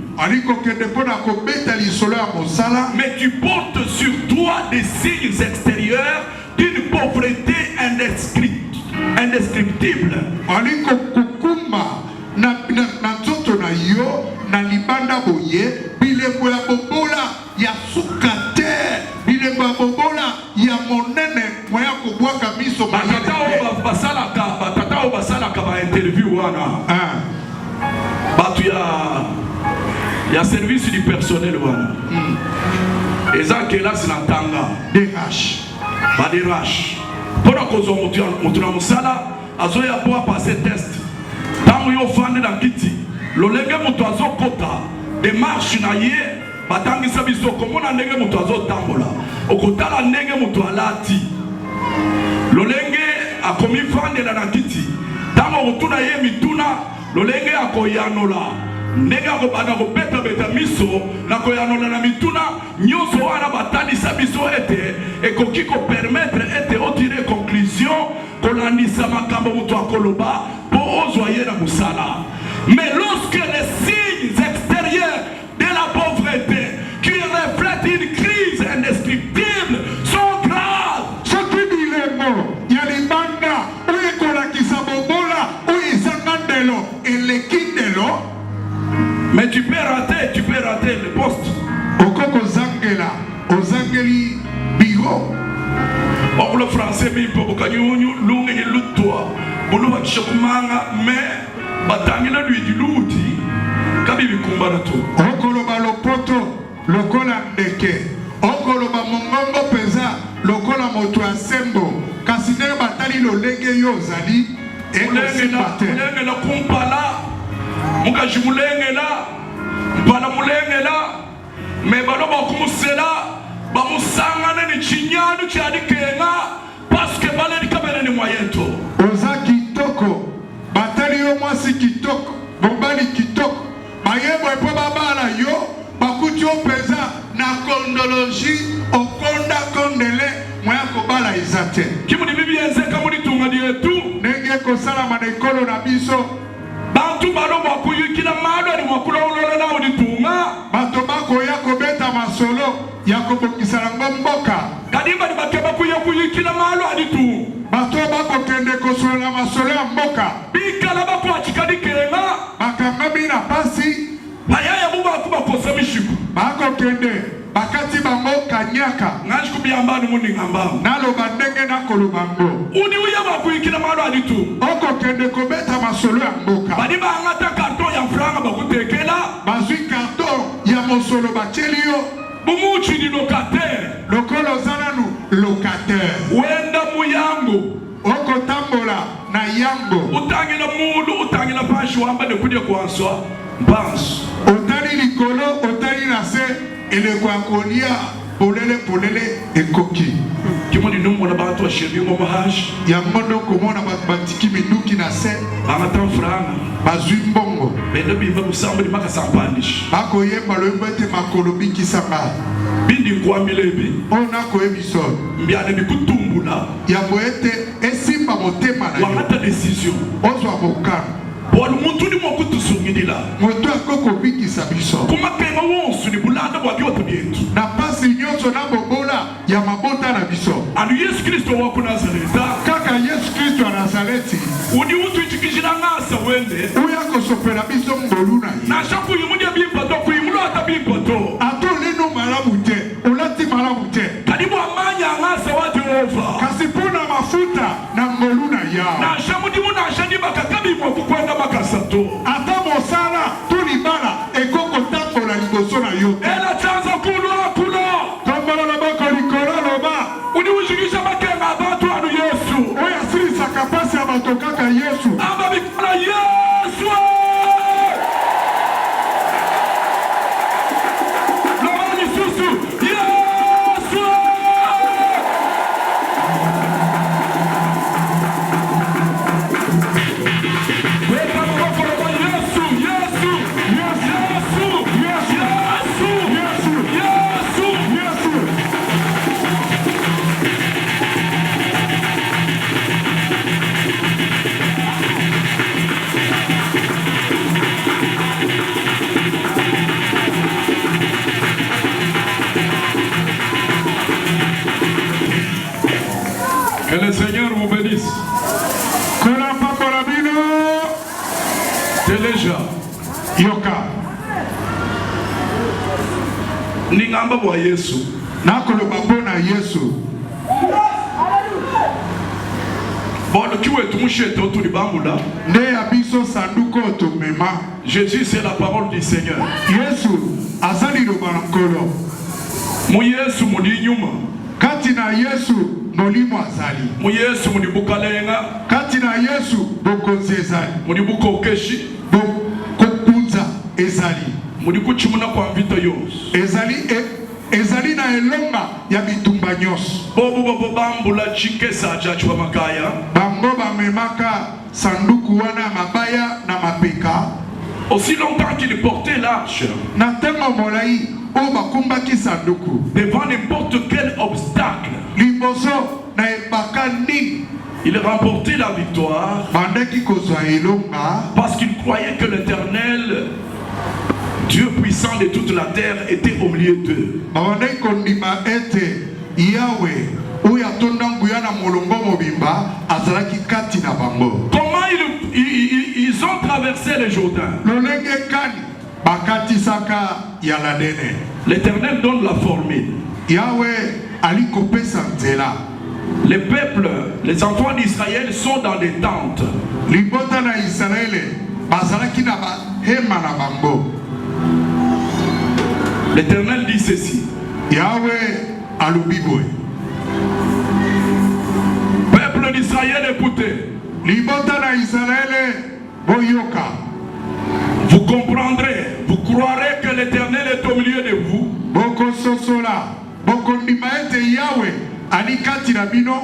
mais tu portes sur toi des signes extérieurs d'une pauvreté indescriptible. Il y a service du personnel. Et ça, qui est là, c'est l'entanga. Des raches. Pas des raches. Pendant qu'on a sala, azoya pour passer test. Tant que vous faites dans kiti, le lenge mutuazo kota, des marches naïe, batangi sabiso, comme on a nege mutuazo tambola. Au kota la nege mutualati. Le lenge a commis fan de la kiti. Tant que vous tournez mituna, le lenge a koyanola. Nega ko bana ko beta miso na ko yanola na mituna nyoso wana batali sabiso ete et ko kiko permettre ete o tirer conclusion ko landisa makambo mutu akoloba po ozwaye na musala. Mais lorsque les signes extérieurs de la pauvreté qui reflètent une crise indescriptible sont graves, ce qui dit les mots yalibanda oyekola kisabobola oyezangandelo elekindelo. Mais tu peux rater le poste. Okoko zangela, ozangeli bigo. Or le français mi pobokanyu lungi lutwa. Buluba chokumanga mais batangela lui du luti. Kabibi kumbarato. Okoloba lopoto, lokola ndeke. Okoloba mongombo peza, lokola moto asembo. Kasine batali lo lenge yo zali. Mulenge la kumpala. Mukaji mulenge la, mpala mulenge la, me baloba kumusela, bamusangane ni chinyanu chiadi kenga, parce que bale ni kabele ni moyento. Oza kitoko, batali yo mwasi kitoko, bombali kitoko, mayebo epo babala yo, bakuti yo peza na kondoloji, okonda kondele, mwaya kobala izate. te. Kimuni bibi enzeka muni tunga dietu. Nenge kosalama na ekolo na biso. Bantu balo bakuyikila malo ni wakula ulola na uditunga. Bato bakoya kobeta masolo ya kobokisa nango mboka. Kadimba ni bakeba kuyikila malo aditu. Bato bakokende kosola masolo ya mboka. Bikala bako achikadi kenga. Bakangami na pasi. Bayaya buba kuba kosa mishiku. Bakokende bakati bango kanyaka. Ngaji kubiambani muni ngambamu. Nalo bandenge na kolobango. Uni uya bakuyikila malo aditu. Okokende kobeta masolo ya mboka. Badiba angata karton ya franga bakutekela. Bazwi karton ya mosolo bachelio. Bumuchi ni locataire. Lokolo zananu locataire. Wenda muyango. Okotambola na yango. Utangila mulu, utangila pashi wamba de kudia kuanswa. Bansu. Otali likolo, otali nase, ele kwa kolia, polele, ekoki. Kimoni numu na bantu wa shebi mwa hash. Ya mondo komona batiki minuki nase. Bangatan franga. Bazwi mbongo. Bendo bimba musamba di maka sampanish. Bako yemba loembete makolobi kisanga. Bindi kwa milebi. Ona koebiso. Mbiane bikutumbula. Ya boete esimba motema na yo. Wangata decision. Ozwa mokano. Bolu muntu ni mwakutu sungidila. Moto akoko bikisa biso. Kuma kenga wonsu ni bulanda wabiote bietu. Na pasi nyonso na bobola ya mabota na biso. Anu Yesu Kristo waku Nazareta. Kaka Yesu Kristo wa Nazareti. Uni utu ichikishina ngasa wende. Uya kosopela biso mbolu na ye. Na shaku yimudia bimpato kuyimulo hata bimpato. Ato leno malamu te. Olati malamu te. Kadibu amanya ngasa wate over. Kasipuna mafuta na mbolu na yao. Na shamudimu na shadiba kakabi mwa kukwenda makasato. Ata mosala tulibala ekoko tambola liboso na yo. Ela chanza kulo. Tambola na bako likolo loba. Uni ushikisha makenga abatu anu Yesu. Oya siri sakapasi ya batokaka Yesu. Aba bikala Yesu. Lomani susu. Yesu. Weka mkoko loba Yesu. Que le Seigneur vous bénisse. Téléja. Yoka. Ningamba wa Yesu. Nakolo babona Yesu. Bon, qui est tout mouché tout le bamboula. Ne abiso sanduko otomema. Jésus c'est la parole du Seigneur. Yesu azali lo balankolo. Mu Yesu mudi nyuma. Kati na Yesu molimo azali. Mu Yesu mudi bukalenga. Kati na Yesu bokonzi ezali. Mudi bukokeshi. Kopunza ezali. Mudi kuchimuna kwa mvito yos. Ezali na elonga ya bitumba nyos. Bobo bambula chikesa jachwa makaya. Bango bamemaka sanduku wana mabaya na mapeka. Aussi longtemps qu'il portait l'arche. Na tengo molai o bakumbaki sanduku. Devant n'importe quel obstacle. Liboso na ebaka ni. Il remportait la victoire. Bandaki kozwa elonga. Parce qu'il croyait que l'Éternel, Dieu puissant de toute la terre, était au milieu d'eux. Bandaki kondima ete Yahweh oya tondangu yana molongo mobimba azalaki kati na bango. Comment ils ont traversé le Jourdain? Lolenge kani bakati saka ya ladene. L'Éternel donne la formule. Yahweh alikopesa nzela. Les peuples, les enfants d'Israël sont dans des tentes. Libota na Israël bazalaki na ba hema na bango. L'Éternel dit ceci. Yahweh alubiboy. Peuple d'Israël, écoutez. Libota na Israël boyoka. Vous comprendrez, vous croirez que l'Éternel est au milieu de vous. Boko sosola, boko ndimaete Yahweh alikati na bino.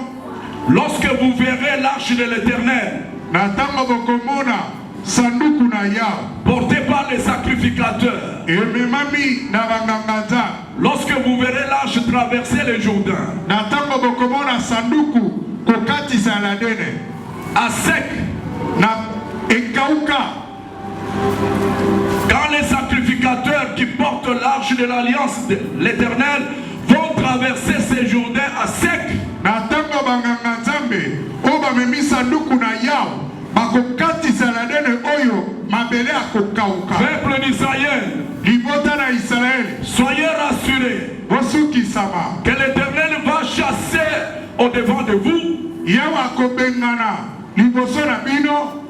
Lorsque vous verrez l'arche de l'Éternel, na tango boko mona sanduku na yao porté par les sacrificateurs. ememami na banganga nzambe. Lorsque vous verrez l'arche traverser le Jourdain Na ntango bokomona sanduku kokatisa Eladene à sec, na ekauka, quand les sacrificateurs qui portent l'arche de l'alliance de l'Éternel vont traverser ce Jourdain à sec, na ntango banganga nzambe oyo bamemi sanduku na yao bakokatisa Eladene oyo mabele akokauka. peuple d'Israël, Libota na Israeli soyez rassurés bosukisama que l'Éternel va chasser au devant de vous yawa akobengana liboso na bino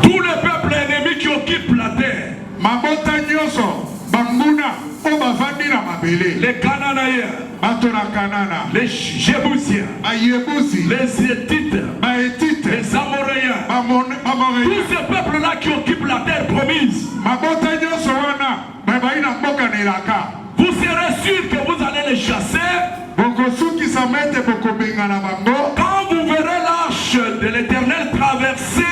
tous les peuples ennemis qui occupent la terre, mabota nyonso banguna oyo bavandi na mabele, les Cananéens, bato na Kanana, les Jébusiens, bayebusi, les Hétites, baetite, les Amoréens, bamoreya, tous ces peuples-là qui occupent la terre promise, mabota nyonso wana babai na mboka na elaka. vous serez sûr que vous allez les chasser Bokosukisama ete bokobengana bango quand vous verrez l'arche de l'Éternel traverser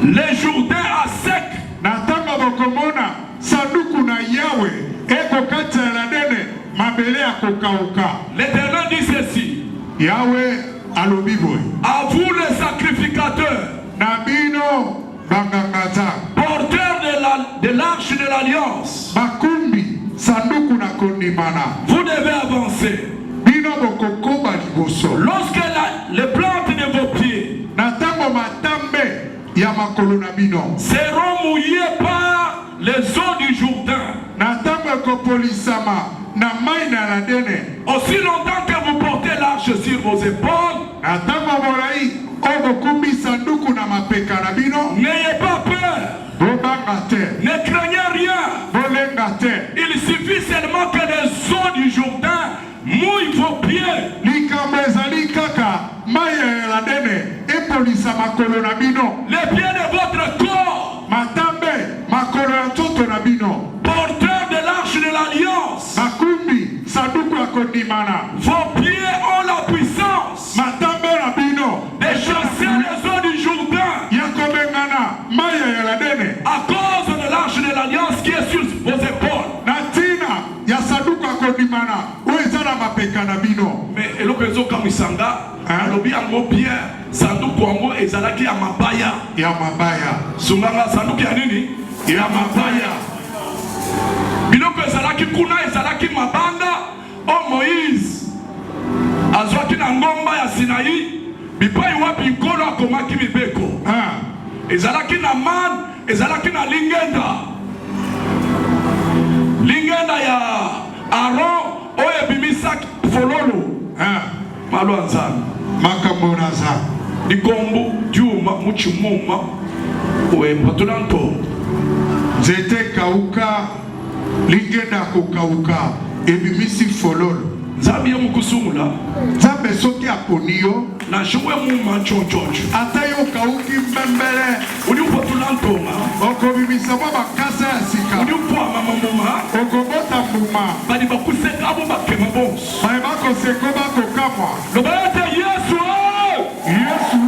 les Jourdains à sec. na ntango bokomona sanduku na Yawe ekokatisa Eladene mabele akokauka. L'Éternel dit ceci: Yawe alobi boye, à vous les sacrificateurs, na bino banganga nzambe, porteurs de l'arche de l'alliance, bakumbi sanduku na kondimana, vous devez avancer. bino bokokoba liboso. Lorsque les plantes de vos pieds Na ntango matambe ya makolo na bino seront mouillées par les eaux du Jourdain, na ntango ekopolisama na mai na Eladene, aussi longtemps que vous portez l'arche sur vos épaules, na ntango molai oyo bokumbi sanduku na mapeka na bino, n'ayez pas peur, bobanga te, ne craignez rien. bolenga te. Il suffit seulement que les eaux du Jourdain mouillent vos pieds. Likambo ezali kaka mai ya Eladene epolisa makolo na bino, Les pieds de votre corps, matambe makolo ya nzoto na bino, porteurs de l'arche de l'alliance, bakumbi sanduku ya kondimana, vos pieds ont la puissance matambe na bino de chasser les eaux du Jourdain ya kobengana mai ya Eladene à cause de l'arche de l'alliance qui est sur vos épaules. na ntina ya sanduku ya kondimana oyo eza na mapeka na bino. Mais eloko ezokamisanga alobi yango bien sanduku yango ezalaki ya mabaya. Ya mabaya, Sunganga sanduku ya nini? ya mabaya, Biloko ezalaki kuna ezalaki mabanga o Moïse azwaki na ngomba ya Sinaï bipai wapi nkolo akomaki mibeko. Ezalaki na man, ezalaki na lingenda ya Aaron oyo ebimisaki fololo malo nzambe makambo na za likombo diuma muchimuma oye patulanto nzete kauka, lingenda kokauka ebimisi fololo. nzambe ya mukusungula Nzambe soki aponi yo na shungwe muma chonchoncho ata yo kauki mbembele, uli upatulantoma okobimisa mwa bakasa ya sika, uli upwama mamuma okobota mbuma, bali bakuseka abo bakema bonso baye bakoseko bakokamwa. lobayete Yesu Yesu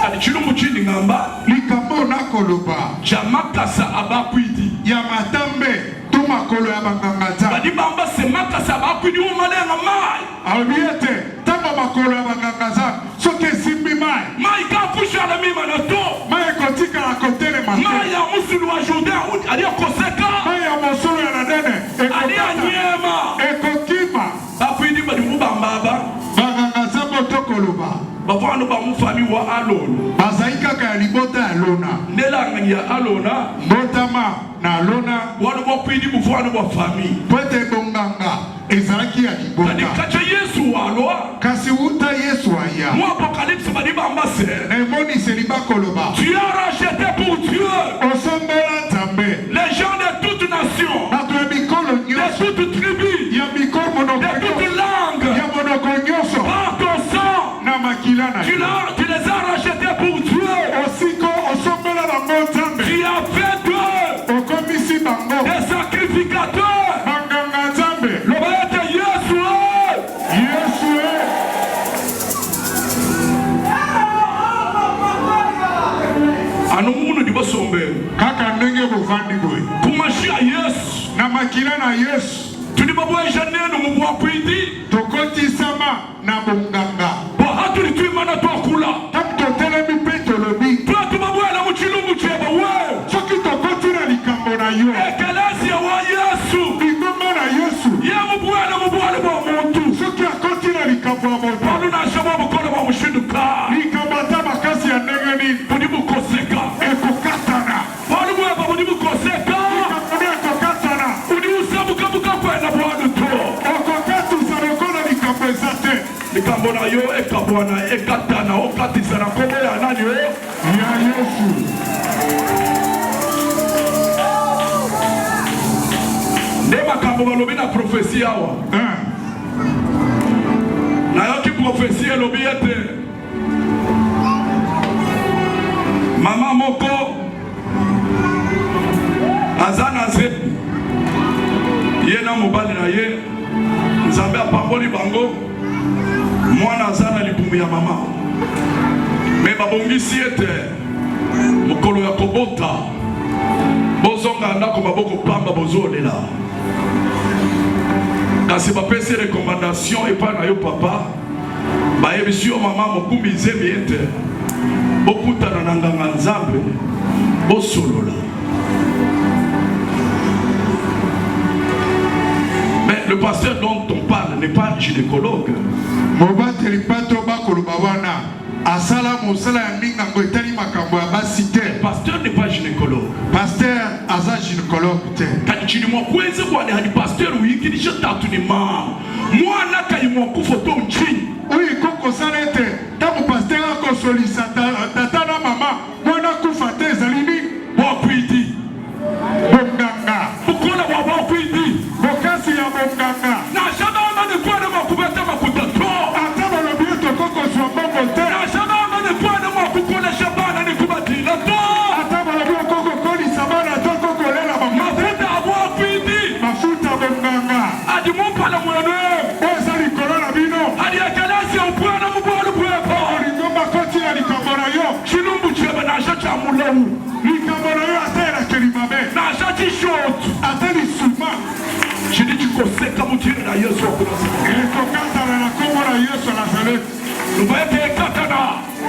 kali chilumbu chindi ngamba likambo nakoloba jamakasa abakwidi ya matambe to makolo ya banganga nzambe. badi bamba semakasa abakwidi umalenga mai alobi ete ntango makolo ya banganga nzambe soki esimbi mai kapusha na mima na to mai ekotikala kotelema te. mai ya musulu wa Jourdain aliyokoseka mai ya mosolo ya Eladene aliyanyema ekokima. bakwidi badi mubambaba Banganga nzambe tokoloba bavano bamufami wa Alona bazali kaka ya libota ya Lona, nelanga ya Alona mbotama na Lona wano bakwidi buvano bwa fami po ete bonganga ezalaki ya kadi libota. kacha Yesu walwa Kasi wuta Yesu aya mu apocalypse badi bamba se na emoniseli bakoloba tu as racheté pour Dieu osombela Nzambe les gens de toutes nations, bato ya mikolo de nyonso, toutes tribus, ya mikolo monoko de toutes nyonso, langues, ya monoko nyonso par ton sang, na makila na yo. tu les as rachetés pour Dieu. Osiko osombela bango Nzambe, Tu as fait d'eux okomisi bango des sacrificateurs. banganga Nzambe. Lobayete Yesu Yesu tovandi boye. Kumashia Yesu. Na makila na Yesu. Tulibabwaisha neno mubwa kwidi. Tokoti sama na munganga. Bahatu lituimana tuakula. Tapto telemi peto lobi. Tuatu mabwa na mchilungu cheba wewe. Soki tokoti na likambo na yo. Ekelezi ya wa Yesu. Ligoma na Yesu. Ya mubwa na mubwa wa muntu. Soki akoti na likambo wa muntu. Panu na shaba mkono wa mshinduka. Likambata makasi ya negeni. Budibu koseka. Eko katana. Panu mweba budibu koseka. Likambo eko katana. Budibu sabuka buka kwena bwanu to. Oko katu sarokona likambo ezate. Likambo na yo ekabwana ekatana okatisa na kobo ya nani yo? Ya Yesu. Nde makambo balobi na profesi awa. Na yoki profesi elobi ete mama moko aza na zepu ye na mobali na ye nzambe apamboli bango mwana aza na libumu ya mama me babongisi ete mokolo ya kobota bozonga ndako maboko pamba bozolela kasi bapesi recommandation epai na yo papa bayebisi yo mama mokumbi nzembe ete bokutana na nganga nzambe bosolola. Mais le pasteur dont on parle n'est pas gynécologue. Mobateli pato bakoloba wana asala mosala ya mingango etali makambo ya basi te. Le pasteur n'est pas gynécologue. Pasteur aza gynécologue te. Kachini mwa kweze bwana hadi pasteur uyikinisha tatu ni mama. Mwana kayi mwa kufoto nchini. Oyi koko sana ete tamu pasteur akosolisa tata na mama mwana kufa te ezali nini? Bokwidi. Bonganga. Bukola wa bokwidi. Bokasi ya bonganga. Na shaba mane kwa na makubeta makutato. Ata balobi eto koko zwa bongo te. Na shaba mane kwa na makukola shabana ni kubatila to. Ata balobi koko koli sabana to koko lela mama. Mafuta bokwidi. Mafuta bonganga. Adi mumpala mwana. Oza likolo na bino. Adi akalasi upwana mubolo bwepo. Oligomba koti na likambo na yo. Chilumbu cheba na shacha mulawu. Likambo na yo ata elakelimabe. Na shachi short. Ata lisuma. Chidi chikoseka mutire na Yesu wa Nazareti. Ekokatana na kombo na Yesu wa Nazareti. Nubayete ekatana.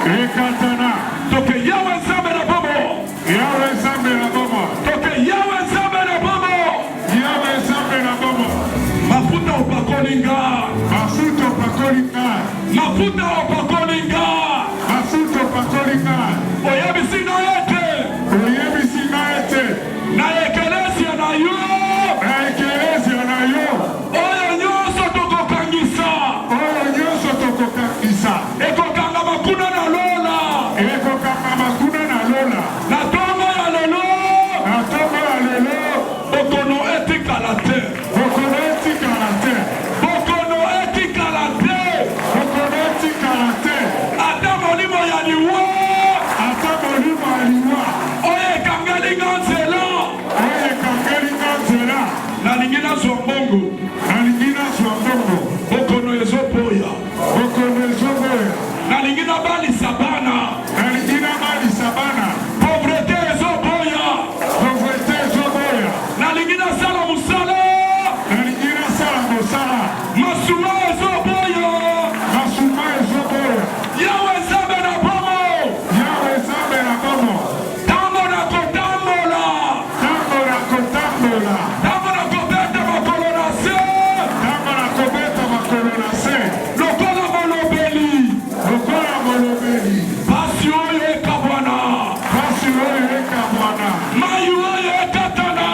Ekatana. Toke yawe nzambe na bomo. Yawe nzambe na bomo. Toke yawe nzambe na bomo. Yawe nzambe na bomo. Mafuta upakolinga. Mafuta upakolinga. Mafuta upakolinga. Mafuta upakolinga. Oyebisi na ete. Oyebisi na ete. Na ekelesia na yo. Na ekelesia na yo. Oyo nyonso tokokangisa. Oyo nyonso tokokangisa. Ekokanga makuna na lola. Ekokanga makuna na lola. Na tongo ya lelo. Na tongo ya lelo. Bokono etikala te. Bokono etikala te. Bokono etikala te. Bokono etikala te. Ata molimo ya liwa. Ata molimo ya liwa. Oye kangelinga nzela. Oye kangelinga nzela. Na lingina zwa mbongo. Na lingina zwa mbongo. Bokono ezoboya. Bokono ezoboya. Na lingina bali sabana. Na lingina bali sabana. Pauvreté ezoboya. Pauvreté ezoboya. Na lingina sala musala. Na lingina sala musala. Masuma ezoboya. Masuma ezoboya. Yawe nzambe na bomo. Yawe nzambe na bomo. Tango na kotambola. Tango na kotambola. Tango na kobeta makolo na se. Tango na kobeta makolo na se. Lokola molobeli. Lokola molobeli. Pasi oyo ekabwana. Pasi oyo ekabwana. Mai oyo ekatana.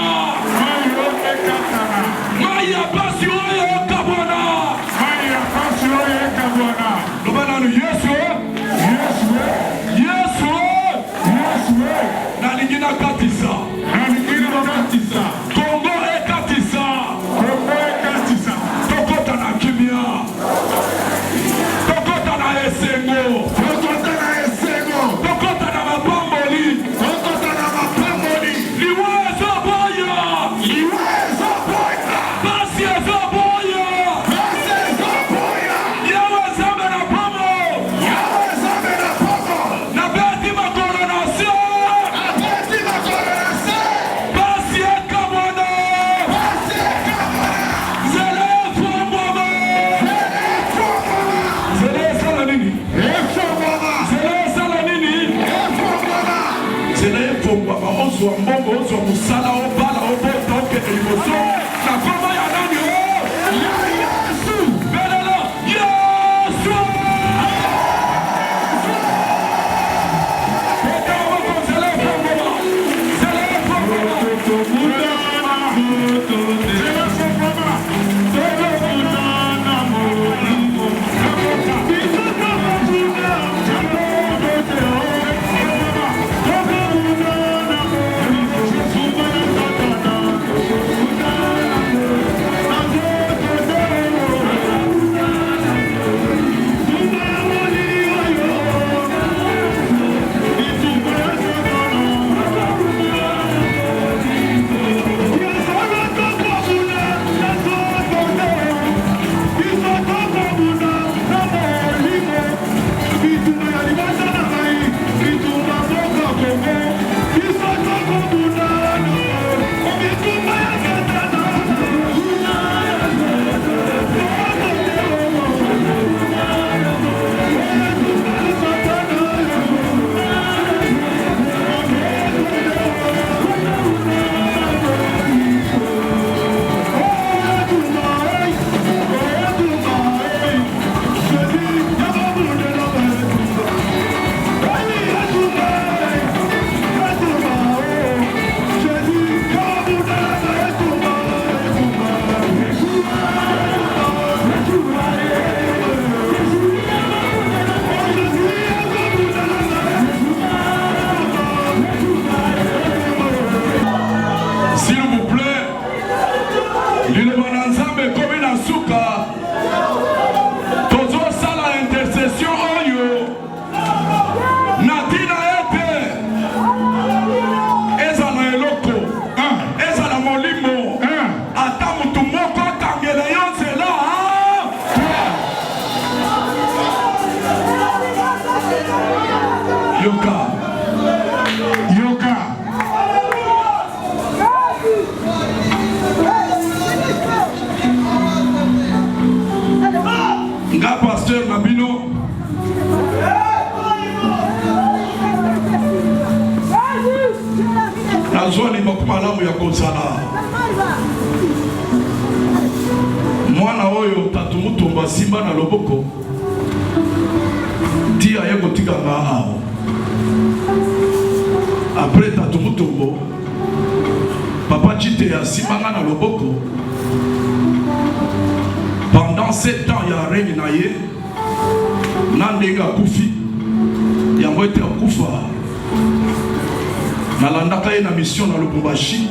Mai oyo ekatana. Mai ya pasi oyo ekabwana. Mai ya pasi oyo ekabwana. Loba nanu Yesu. Yesu. Yesu. Yesu. Nalingi nakatisa. Na lingina katisa. Kongo ekatisa. Kongo ekatisa. Tokota na kimia. Tokota na esengo. Tokota na esengo. Tokota na mapamboli. Tokota na mapamboli. Liwa ezoboya. Liwa ezoboya. Pasi ezoboya. Pasi ezoboya. Yawe nzambe na bomo. Yawe nzambe na bomo. Na beti makolo na se. Abeti makolo na se. Mwana oyo tatu mutumba simba na loboko tia yeko tika nga ao. Après tatu mutumbo papa chite ya simba nga na loboko. Pendant 7 ans ya règne na ye nandenga kufi ya mwete ya kufa nalandaka ye na mission na Lubumbashi,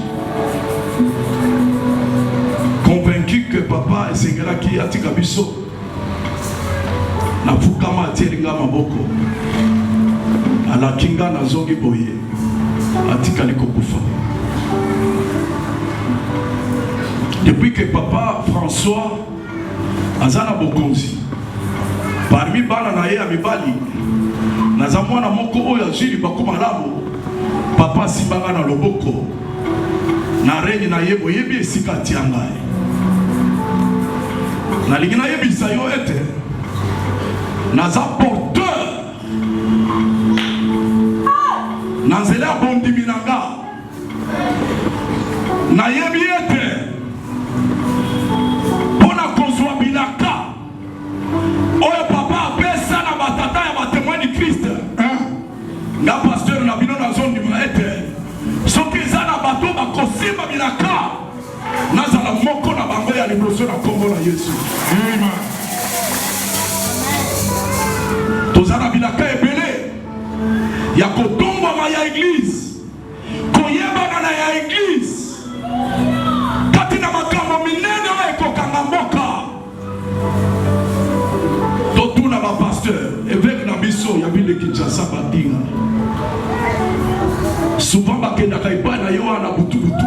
convaincu que papa esengelaki atika biso na fukama atielinga maboko alakinga na zongi boye atikali kokufa. Depuis que papa François azana bokonzi parmi bana na ye ya mibali naza mwana moko oyo azili bakoma labo papa simbanga na loboko na règne na ye boyebi esika tianga na lingi na yebisa yo ete naza porteur na nzela ya bondimi na nga nayebi ete mpona kozwa bilaka oyo papa apesa na batata ya batemoin du Christ nga pasteur na bino nazondima ete soki eza na bato bakosimba bilaka nazala moko na bango ya liboso na kombo na Yesu. Toza na bilaka ebele ya kotombama ya eglise, koyebana na ya eglise kati na makambo minene oyo ekokanga mboka. Totuna bapasteur évêque na biso ya ville Kinshasa badinga souvent bakendaka epai na yo wana butubutu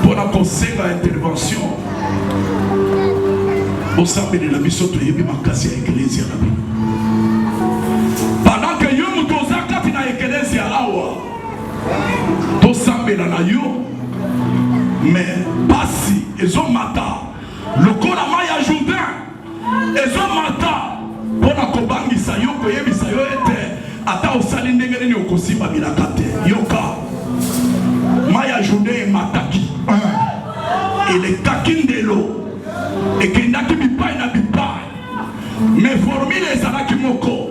mpona kosenga intervention. Osambeli biso toyebi makasi ya eklezia na bino pendant que yo mutu oza kati na eklezia awa tosambela na yo mais pasi ezomata lokola mai ya Jourdain ezomata mpona kobangisa yo koyebisa yo ete ata osali ndenge nini okosimba bilaka te. Yoka mai ya Jourdain emataki elekaki ndelo ekendaki bipai na bipai mais formule ezalaki moko.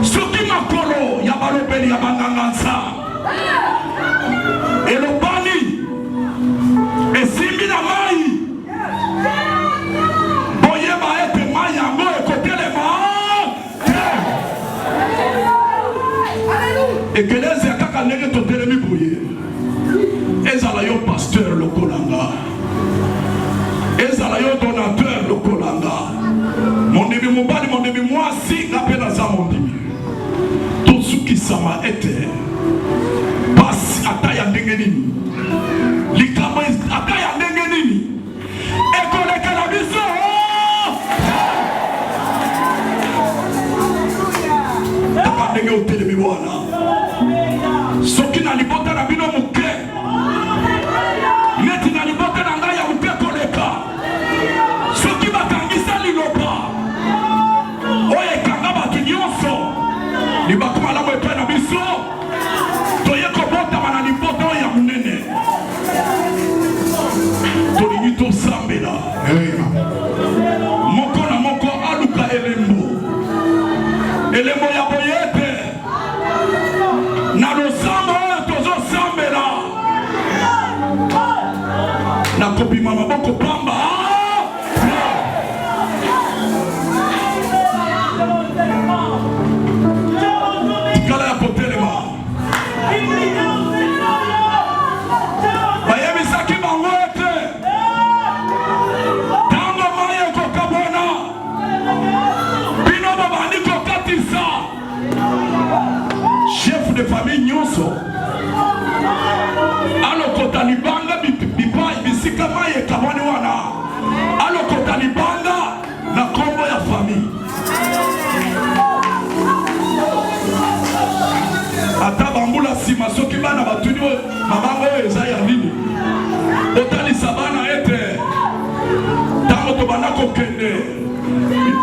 Soki makolo ya balobeli ya bangangansa elobani ndenge nini likambo ata ya ndenge nini ekolekela biso taka ndenge otelemi bwana soki na libota na bino moke neti na libota na ngai ya moke koleka soki bakangisa liloba oyo ekanga bato nyonso libaku malamu epai na biso toye kobotama na libota oyo ya monene tolingi tosambela moko na moko aluka elembo ya boyete na losambo oyo tozosambela na kobima maboko pamba tikala ya kotelema bayebisaki bango ete ntango mai ekokabwana bino babandi kokatisa chef de famille nyonso alokota libanga bisika mai ekabwani wana alokota libanga na kombo ya famille ata bambula nsima soki bana batuni mabango oyo eza ya nini otalisa bana ete ntango tobanda kokende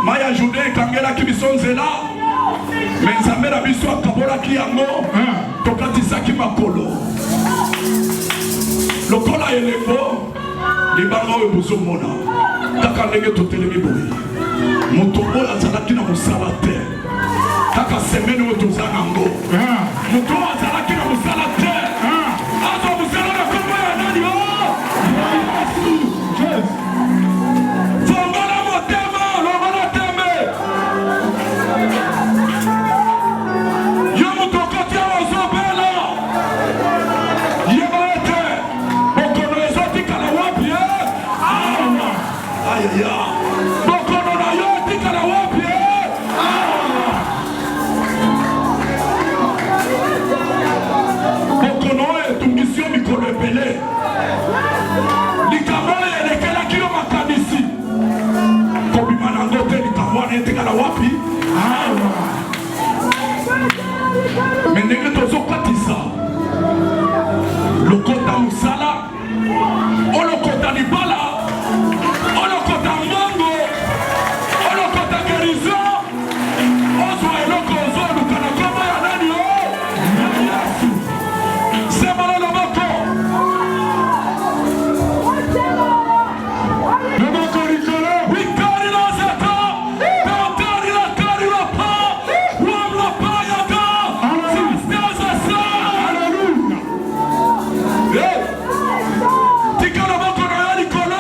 mai ya jude ekangelaki biso nzela me nzambe na biso akabolaki yango tokatisaki makolo lokola elembo libanga oyo bozomona kaka ndenge totelemi boye moto oyo azalaki na mosala te kaka semene oyo toza nango moto oyo azalaki na mosala te azwa mosala na kombo ya nani fongola motema longola tembe yo moto okoti awa ozobela yeba ete bokono ezotikala wapi ayaya bokono na yo etikala wapi bokono oyo etungisi yo mikolo ebele likambo oyo elekelaki yo makanisi kobima nango te likambo wana etikala wapi me ndenge tozokatisa lokota mosala olokota libala olokota mbongo olokota gerizo ozwa eloko ozoluka na kombo ya nani ya yesu sembala loboko loboko likolo wikari la zeta tantari la kari la pa wam la pa yaga sistaza sa haleluya tika loboko na yo likolo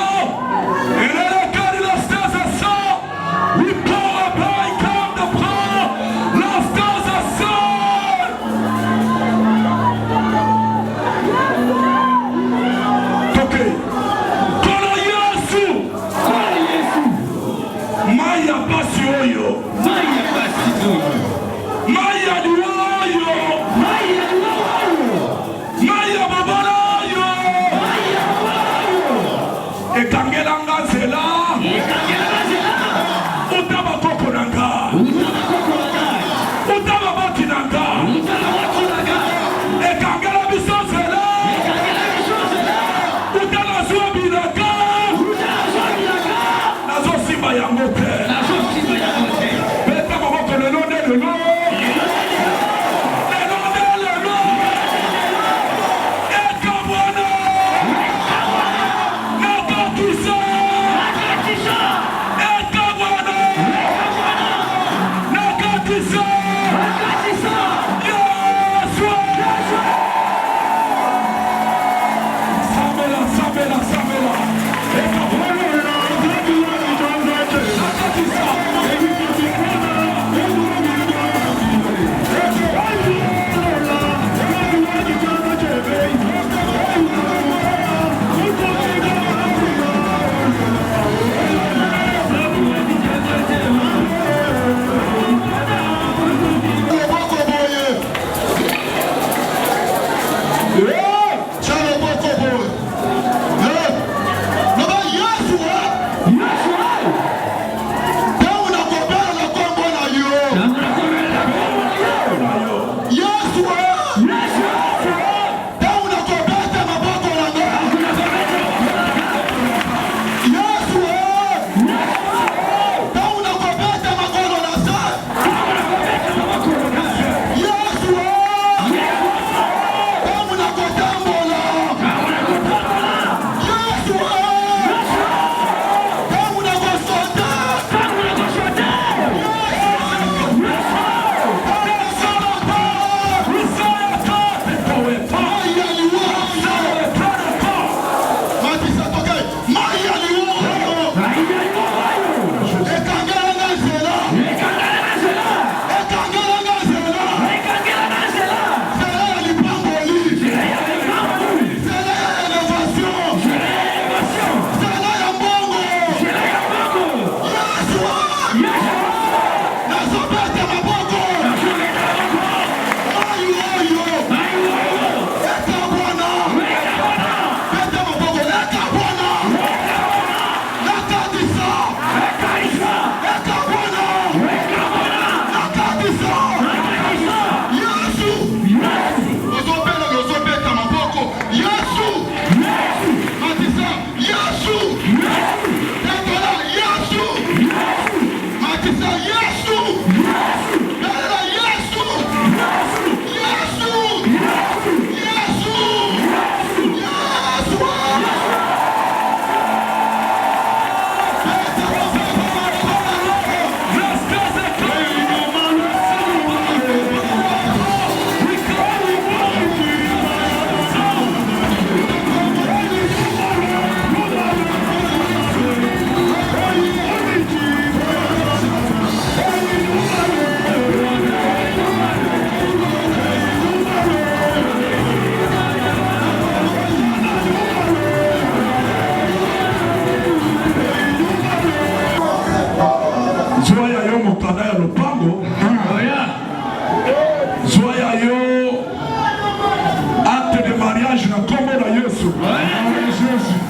Jésus.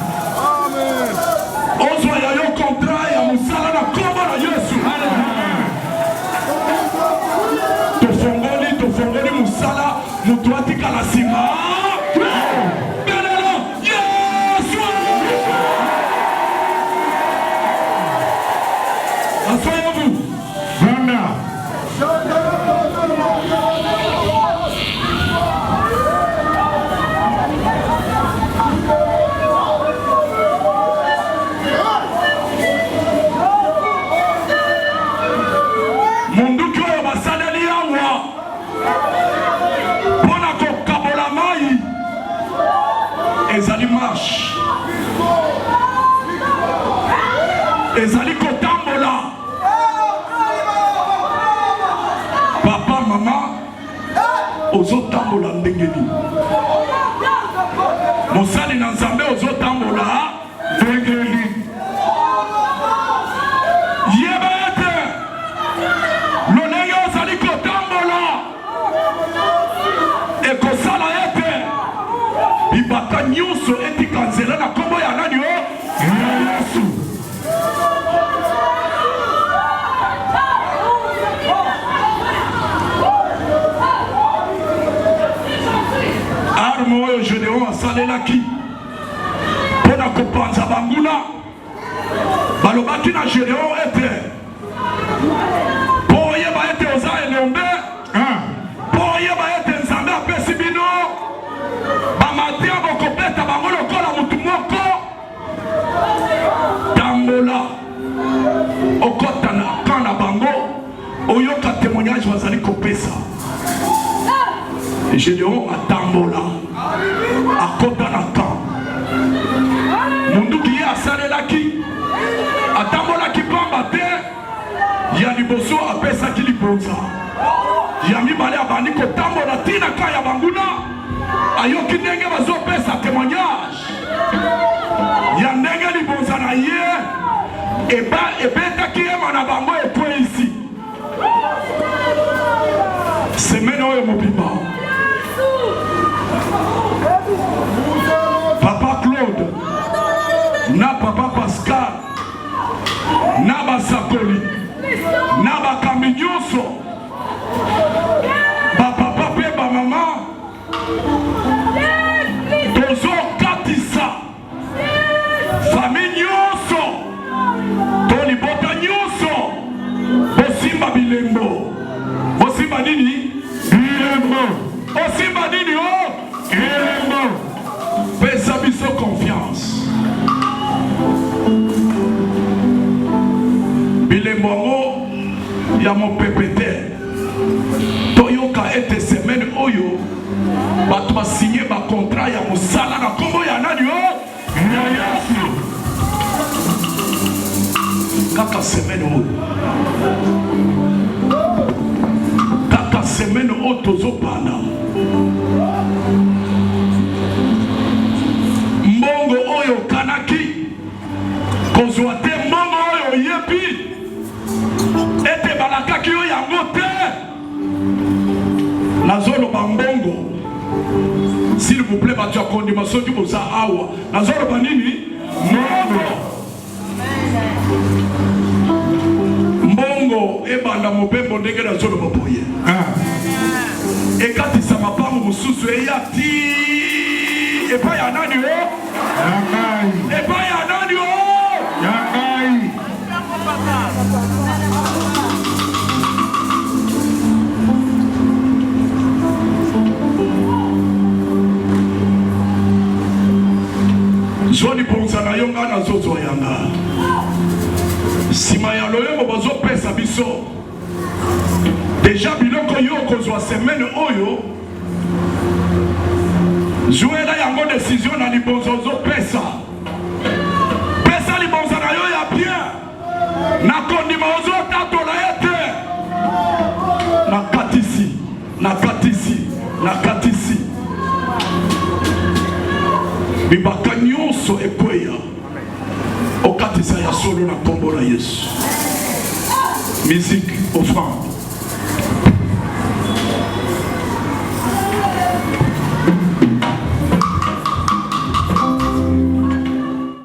ozwa ya yo contrat ya mosala na kombo na Yesu. tofongoli mosala moto atikala nsima. Asseyez-vous. Voilà. Munduki oyo basaleli awa mpona kokabola mai ezali marche, ezali kotambola. Papa mama ozotambola ndenge nini? Mosali na Nzambe ozotambola ndenge nini? Yeba ete lolenge ozali kotambola ekosala ete bibaka nyonso etika nzela na kombo ya nani o ya Yesu. Arme oyo Gédéon asalelaki mpona kopanza banguna, balobaki na Gédéon ete po oyeba ete oza elembe, po oyeba ete Nzambe apesi bino bamatia bokobeta bango lokola mutu moko. Tambola okota na kan na bango oyoka témoignage bazali kopesa. Gédéon atambola akota na kan munduki ye asalelaki atambolaki pamba te ya liboso apesaki libonza ya mibale abandi kotambola tina ka ya banguna ayoki ndenge bazopesa témoignage ya ndenge libonza na ye ebetaki yema na bango ekweyisi. Semaine oyo mobimba Papa Claude na Papa Pascal na basakoli na bakambi nyonso bapapa mpe bamama tozokatisa fami nyonso to libota nyonso bosimba bilembo. Bosimba nini? Bilembo. Bosimba nini o? Bilembo. Pesa biso confiance. Bilembo ngo ya mopepete toyoka ete semaine oyo bato basinye bakontrat ya mosala na kombo ya nani o ya Yesu. Kaka semaine oyo, kaka semaine oyo tozopana mbongo oyo kanaki kozwa te mbongo oyo yebi ete balakaki yo yango te. Nazoloba mbongo s'il vous plaît bato ya kondima soki boza awa nazoloba nini? Mbongo ebanda mobembo ndenge nazoloba boye ekatisa mapango mosusu eya ti epai ya nani o? Epai ya nani o? Zoni bonza na yo nga nazozwa yanga nsima ya loyembo bazopesa biso deja biloko yo kozwa semaine oyo zuela yango desizio na libonza ozopesa. Pesa libonza na yo ya bien na kondima ozotatola ete nakatisi bibaka nyonso ekweya okatisa ya solo na kombo na Yesu. Musique offrande.